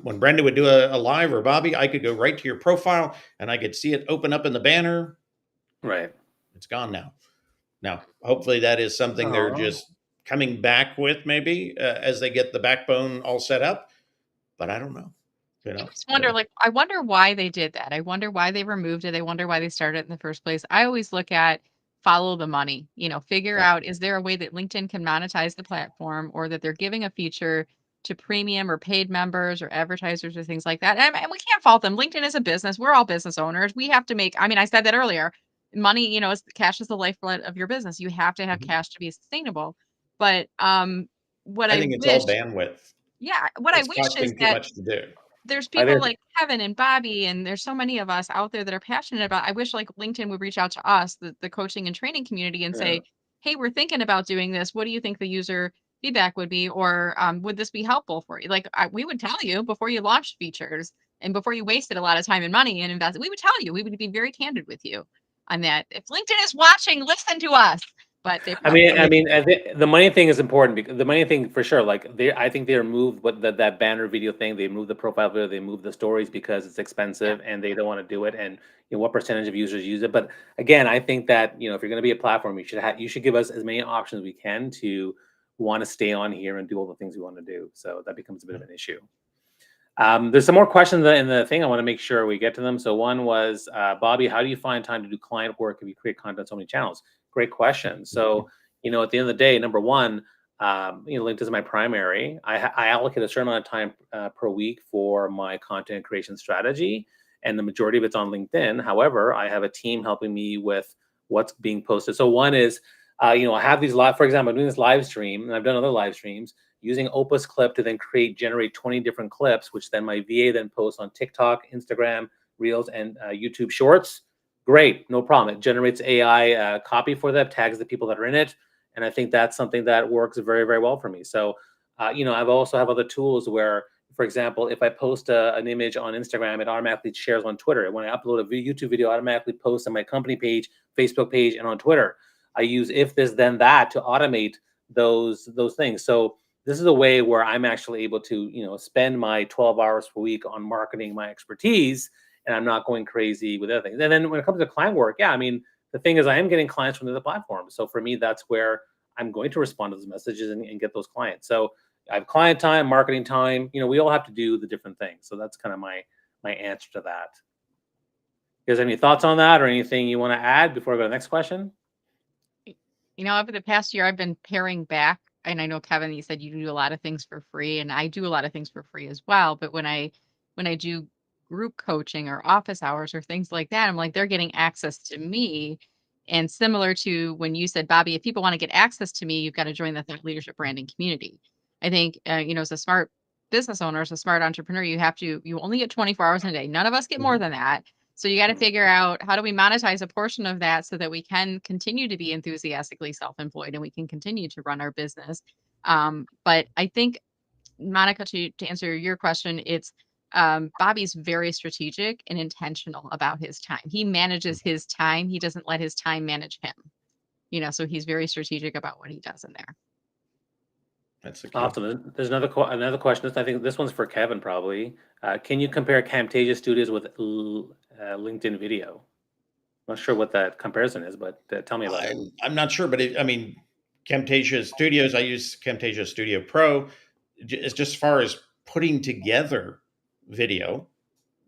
when Brenda would do a live, or Bobby, I could go right to your profile and I could see it open up in the banner. Right. It's gone now. Now, hopefully that is something they're just coming back with maybe as they get the backbone all set up. But I don't know. You I know, just wonder, like, I wonder why they did that. I wonder why they removed it. I wonder why they started it in the first place. I always look at follow the money, figure yeah. out, is there a way that LinkedIn can monetize the platform, or that they're giving a feature to premium or paid members or advertisers or things like that. And we can't fault them. LinkedIn is a business. We're all business owners. We have to make, I mean, I said that earlier. Money, cash is the lifeblood of your business. You have to have Mhm. cash to be sustainable. But what I I think it's wish, all bandwidth. yeah, what I It's wish is costing too that much to do. there's Hi people there. like Kevin and Bobby, and there's so many of us out there that are passionate about. I wish like LinkedIn would reach out to us, the coaching and training community, and Yeah. say, "Hey, we're thinking about doing this. What do you think the user feedback would be, or would this be helpful for you?" Like we would tell you before you launched features and before you wasted a lot of time and money and invest. We would tell you. We would be very candid with you on that. If LinkedIn is watching, listen to us. But they I mean, probably the money thing is important because the money thing for sure. Like I think they removed that banner video thing. They moved the profile video. They moved the stories because it's expensive and they don't want to do it. And what percentage of users use it? But again, I think that if you're going to be a platform, you should give us as many options as we can to want to stay on here and do all the things we want to do. So that becomes a bit of an issue. There's some more questions in the thing. I want to make sure we get to them. So one was, Bobby, how do you find time to do client work if you create content on so many channels? Great question. So, at the end of the day, number one, LinkedIn is my primary. I allocate a certain amount of time per week for my content creation strategy, and the majority of it's on LinkedIn. However, I have a team helping me with what's being posted. So one is, I have these live, for example, I'm doing this live stream, and I've done other live streams using Opus Clip to then generate 20 different clips, which then my VA then posts on TikTok, Instagram, Reels, and YouTube Shorts. Great, no problem. It generates AI copy for them, tags the people that are in it, and I think that's something that works very, very well for me. So, I've also have other tools where, for example, if I post an image on Instagram, it automatically shares on Twitter. And when I upload a YouTube video, it automatically posts on my company page, Facebook page, and on Twitter. I use if this then that to automate those things. So this is a way where I'm actually able to, spend my 12 hours per week on marketing my expertise, and I'm not going crazy with other things. And then when it comes to client work, yeah, I mean, the thing is, I am getting clients from the other platforms. So for me, that's where I'm going to respond to those messages and get those clients. So I have client time, marketing time. We all have to do the different things. So that's kind of my answer to that. You guys have any thoughts on that or anything you want to add before I go to the next question? over the past year, I've been paring back. And I know, Kevin, you said you do a lot of things for free, and I do a lot of things for free as well. But when I do group coaching or office hours or things like that, I'm like, they're getting access to me. And similar to when you said, Bobby, if people want to get access to me, you've got to join the thought leadership branding community. I think, as a smart business owner, as a smart entrepreneur, you only get 24 hours in a day. None of us get more than that. So you got to figure out, how do we monetize a portion of that so that we can continue to be enthusiastically self-employed and we can continue to run our business. But I think, Monica, to answer your question, it's Bobby's very strategic and intentional about his time. He manages his time. He doesn't let his time manage him. So he's very strategic about what he does in there. That's the key. Awesome. There's another question. I think this one's for Kevin probably. Can you compare Camtasia Studios with LinkedIn Video? I'm not sure what that comparison is, but tell me about it. I'm not sure, but Camtasia Studios, I use Camtasia Studio Pro. It's just as far as putting together video,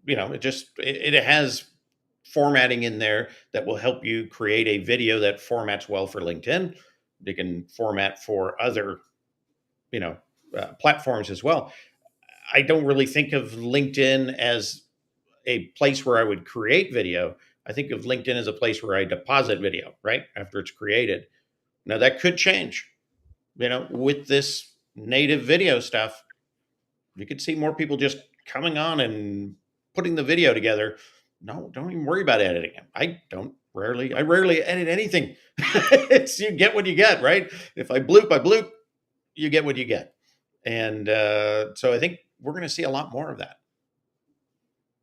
it has formatting in there that will help you create a video that formats well for LinkedIn. They can format for other, platforms as well. I don't really think of LinkedIn as a place where I would create video. I think of LinkedIn as a place where I deposit video, right? After it's created. Now that could change, with this native video stuff. You could see more people just coming on and putting the video together. No, don't even worry about editing it. I rarely edit anything. It's you get what you get, right? If I bloop, you get what you get. And so I think we're going to see a lot more of that.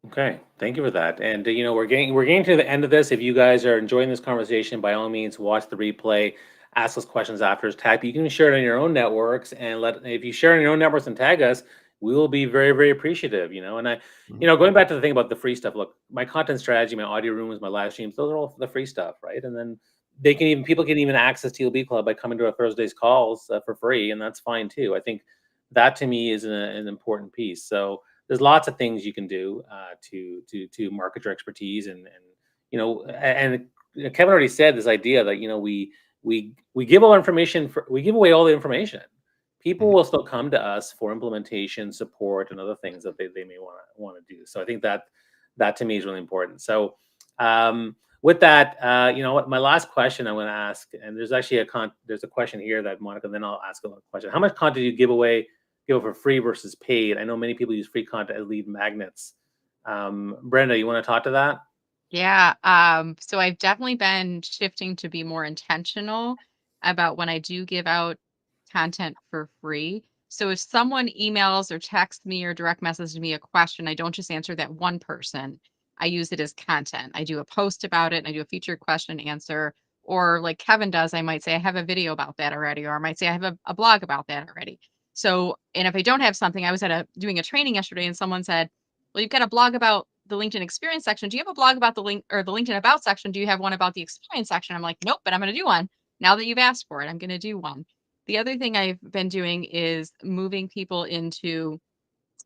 Okay, thank you for that. And we're getting to the end of this. If you guys are enjoying this conversation, by all means, watch the replay, ask us questions after. Tag. You can share it on your own networks, and if you share it on your own networks and tag us, we will be very, very appreciative. And going back to the thing about the free stuff. Look, my content strategy, my audio rooms, my live streams, those are all the free stuff, right? And then people can even access TLB Club by coming to our Thursdays calls for free, and that's fine too. I think that to me is an important piece. So there's lots of things you can do to market your expertise, and Kevin already said this idea that we give all information we give away all the information. People will still come to us for implementation, support, and other things that they may want to do. So I think that to me is really important. So with that, my last question I'm going to ask, and there's actually there's a question here that Monica, then I'll ask another question. How much content do you give away for free versus paid? I know many people use free content as lead magnets. Brenda, you want to talk to that? Yeah. So I've definitely been shifting to be more intentional about when I do give out content for free. So if someone emails or texts me or direct messages me a question, I don't just answer that one person. I use it as content. I do a post about it and I do a featured question and answer. Or like Kevin does, I might say I have a video about that already, or I might say I have a blog about that already. So, and if I don't have something, I was doing a training yesterday and someone said, well, you've got a blog about the LinkedIn experience section. Do you have a blog about the link or the LinkedIn about section? Do you have one about the experience section? I'm like, nope, but I'm going to do one. Now that you've asked for it, I'm going to do one. The other thing I've been doing is moving people into,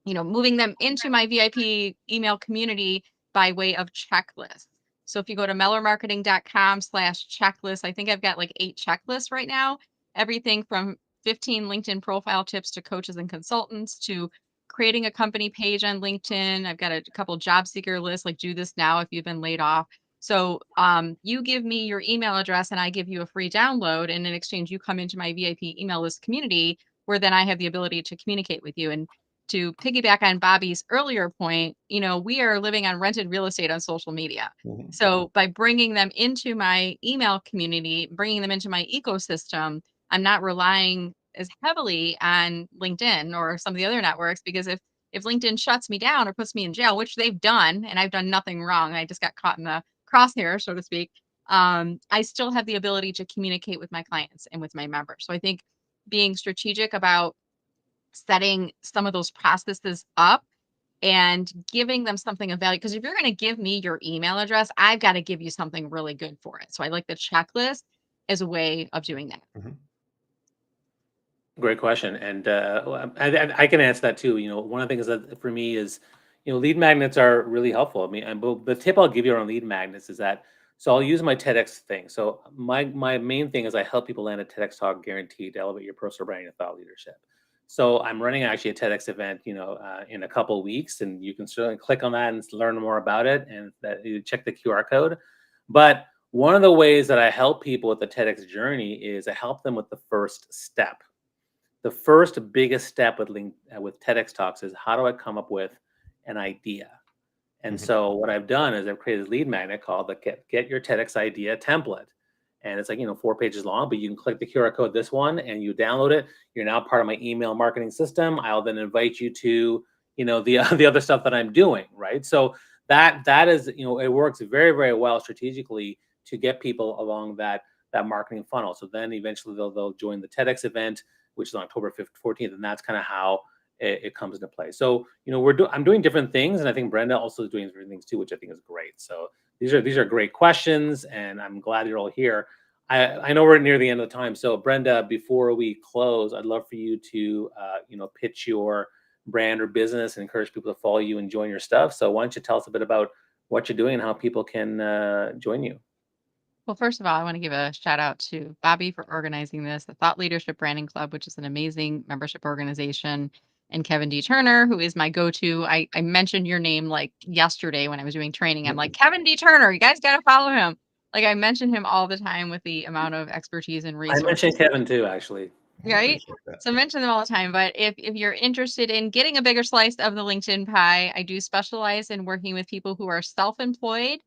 moving them into my VIP email community by way of checklists. So if you go to mellermarketing.com/checklist, I think I've got like 8 checklists right now, everything from 15 LinkedIn profile tips to coaches and consultants to creating a company page on LinkedIn. I've got a couple job seeker lists, like do this now if you've been laid off. So you give me your email address and I give you a free download. And in exchange, you come into my VIP email list community where then I have the ability to communicate with you. And to piggyback on Bobby's earlier point, we are living on rented real estate on social media. So by bringing them into my email community, bringing them into my ecosystem, I'm not relying as heavily on LinkedIn or some of the other networks, because if LinkedIn shuts me down or puts me in jail, which they've done, and I've done nothing wrong, I just got caught in the crosshair, so to speak, I still have the ability to communicate with my clients and with my members. So I think being strategic about setting some of those processes up and giving them something of value. Because if you're going to give me your email address, I've got to give you something really good for it. So I like the checklist as a way of doing that. Great question. And I can answer that too. One of the things that for me is, lead magnets are really helpful. I mean, and the tip I'll give you on lead magnets is that, so I'll use my TEDx thing. So my main thing is I help people land a TEDx talk guaranteed to elevate your personal branding and thought leadership. So I'm running actually a TEDx event, in a couple of weeks, and you can certainly click on that and learn more about it, and that you check the QR code. But one of the ways that I help people with the TEDx journey is I help them with the first step. The first biggest step with TEDx Talks is, how do I come up with an idea? And so what I've done is I've created a lead magnet called the Get Your TEDx Idea template. And it's like, 4 pages long, but you can click the QR code, this one, and you download it. You're now part of my email marketing system. I'll then invite you to, the other stuff that I'm doing, right? So that is, it works very, very well strategically to get people along that marketing funnel. So then eventually they'll join the TEDx event, which is on October 5th, 14th, and that's kind of how it comes into play. So, I'm doing different things, and I think Brenda also is doing different things too, which I think is great. So these are great questions, and I'm glad you're all here. I know we're near the end of the time. So Brenda, before we close, I'd love for you to, pitch your brand or business and encourage people to follow you and join your stuff. So why don't you tell us a bit about what you're doing and how people can join you? Well, first of all, I want to give a shout out to Bobby for organizing this, the Thought Leadership Branding Club, which is an amazing membership organization, and Kevin D. Turner, who is my go-to. I mentioned your name like yesterday when I was doing training. I'm like, Kevin D. Turner, you guys got to follow him. Like, I mention him all the time with the amount of expertise and I resources. mentioned Kevin too, actually. Right? So I mention them all the time. But if you're interested in getting a bigger slice of the LinkedIn pie, I do specialize in working with people who are self-employed.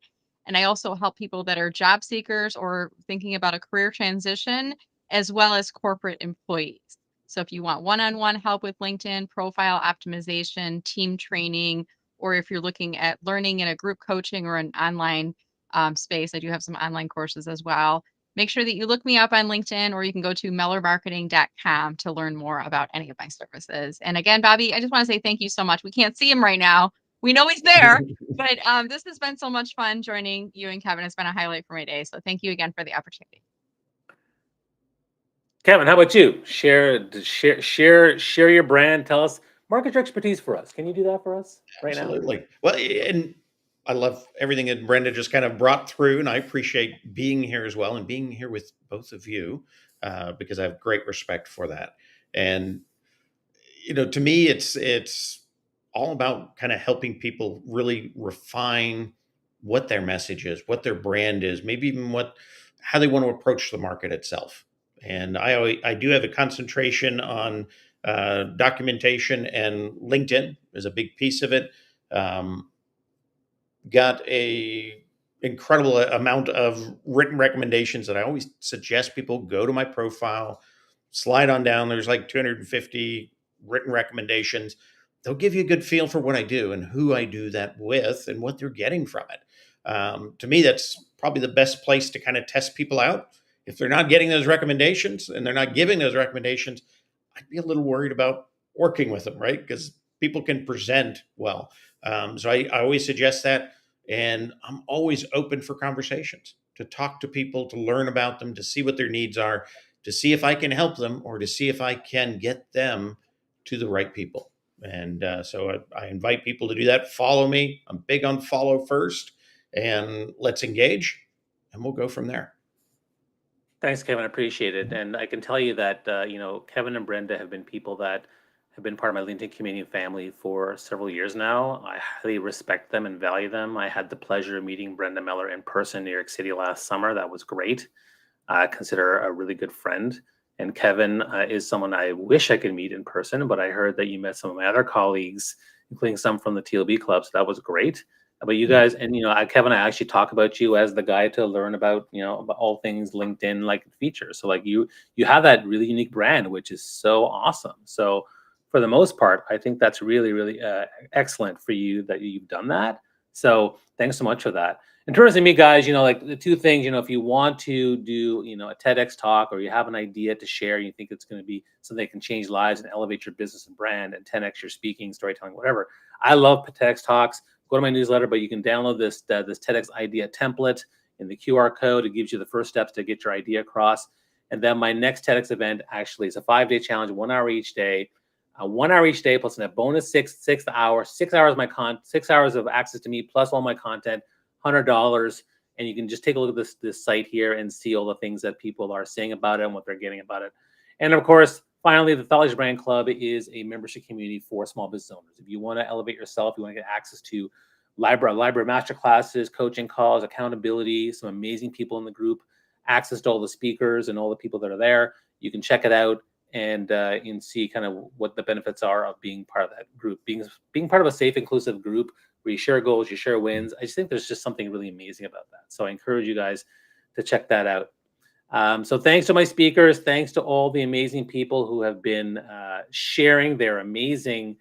And I also help people that are job seekers or thinking about a career transition, as well as corporate employees. So if you want one-on-one help with LinkedIn, profile optimization, team training, or if you're looking at learning in a group coaching or an online space, I do have some online courses as well. Make sure that you look me up on LinkedIn, or you can go to mellermarketing.com to learn more about any of my services. And again, Bobby, I just want to say thank you so much. We can't see him right now. We know he's there. But this has been so much fun joining you and Kevin. It's been a highlight for my day. So thank you again for the opportunity. Kevin, how about you? Share your brand. Tell us, market your expertise for us. Can you do that for us right now? Absolutely. Well, and I love everything that Brenda just kind of brought through, and I appreciate being here as well and being here with both of you because I have great respect for that. And to me, it's all about kind of helping people really refine what their message is, what their brand is, maybe even how they want to approach the market itself. And I do have a concentration on documentation, and LinkedIn is a big piece of it. Got a incredible amount of written recommendations that I always suggest people go to my profile, slide on down. There's like 250 written recommendations. They'll give you a good feel for what I do and who I do that with and what they're getting from it. To me, that's probably the best place to kind of test people out. If they're not getting those recommendations and they're not giving those recommendations, I'd be a little worried about working with them, right? Because people can present well. So I always suggest that. And I'm always open for conversations, to talk to people, to learn about them, to see what their needs are, to see if I can help them or to see if I can get them to the right people. And so I invite people to do that. Follow me. I'm big on follow first, and let's engage, and we'll go from there. Thanks, Kevin. I appreciate it. And I can tell you that, Kevin and Brenda have been people that have been part of my LinkedIn community and family for several years now. I highly respect them and value them. I had the pleasure of meeting Brenda Miller in person in New York City last summer. That was great. I consider her a really good friend. And Kevin is someone I wish I could meet in person, but I heard that you met some of my other colleagues, including some from the TLB Club. So that was great. But you guys, and Kevin, I actually talk about you as the guy to learn about, about all things LinkedIn like features. So like you have that really unique brand, which is so awesome. So for the most part, I think that's really, really excellent for you that you've done that. So thanks so much for that. In terms of me, guys, like the two things, if you want to do, a TEDx talk, or you have an idea to share, you think it's going to be something that can change lives and elevate your business and brand and 10x your speaking, storytelling, whatever. I love TEDx talks. Go to my newsletter, but you can download this TEDx idea template in the QR code. It gives you the first steps to get your idea across. And then my next TEDx event actually is a 5-day challenge, 1 hour each day. 1 hour each day plus a bonus sixth hour, 6 hours 6 hours of access to me plus all my content, $100. And you can just take a look at this site here and see all the things that people are saying about it and what they're getting about it. And of course, finally, the Thought Leadership Brand Club is a membership community for small business owners. If you want to elevate yourself, you want to get access to library master classes, coaching calls, accountability, some amazing people in the group, access to all the speakers and all the people that are there, you can check it out and see kind of what the benefits are of being part of that group, being part of a safe, inclusive group where you share goals, you share wins. I just think there's just something really amazing about that. So I encourage you guys to check that out. So thanks to my speakers, thanks to all the amazing people who have been sharing their amazing,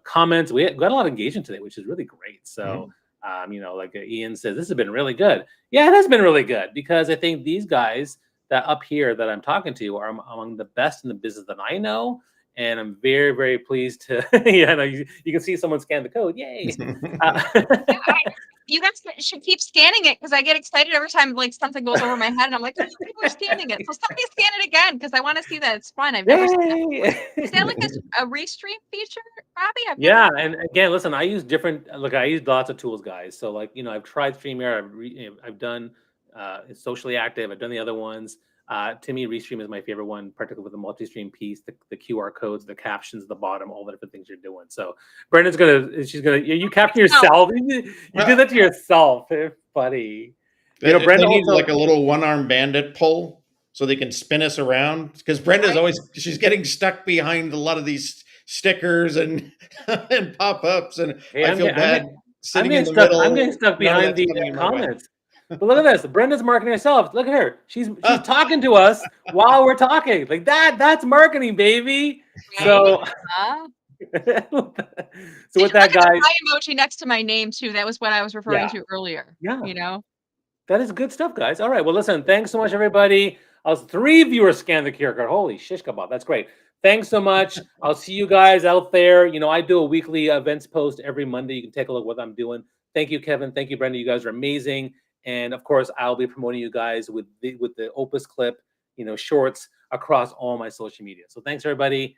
comments. We got a lot of engagement today, which is really great. So, like Ian says, this has been really good. Yeah, it has been really good because I think these guys that up here that I'm talking to are among the best in the business that I know. And I'm very, very pleased to, you can see someone scan the code. Yay. You guys should keep scanning it because I get excited every time like something goes over my head and I'm like, oh, people are scanning it. So somebody scan it again because I want to see that it's fun. I've never seen that. Is that like a restream feature, Robbie? And again, listen, I use I use lots of tools, guys. So like, I've tried StreamYard, I've done Socially Active, I've done the other ones. To me, Restream is my favorite one, particularly with the multi-stream piece, the QR codes, the captions at the bottom, all the different things you're doing. So Brendan's you capture yourself. You do that to yourself. It's funny. Brenda needs like a little one-arm bandit pull so they can spin us around. Because Brenda's she's getting stuck behind a lot of these stickers and and pop-ups. And I feel bad sitting in the middle. I'm getting stuck behind the comments. But look at this. Brenda's marketing herself. Look at her. She's talking to us while we're talking. Like that's marketing, baby. So with that, guys. My emoji next to my name too. That was what I was referring to earlier. Yeah. That is good stuff, guys. All right. Well, listen, thanks so much, everybody. 3 viewers scanned the QR code. Holy shish kebab. That's great. Thanks so much. I'll see you guys out there. You know, I do a weekly events post every Monday. You can take a look at what I'm doing. Thank you, Kevin. Thank you, Brenda. You guys are amazing. And of course, I'll be promoting you guys with the Opus Clip, you know, shorts across all my social media. So thanks, everybody.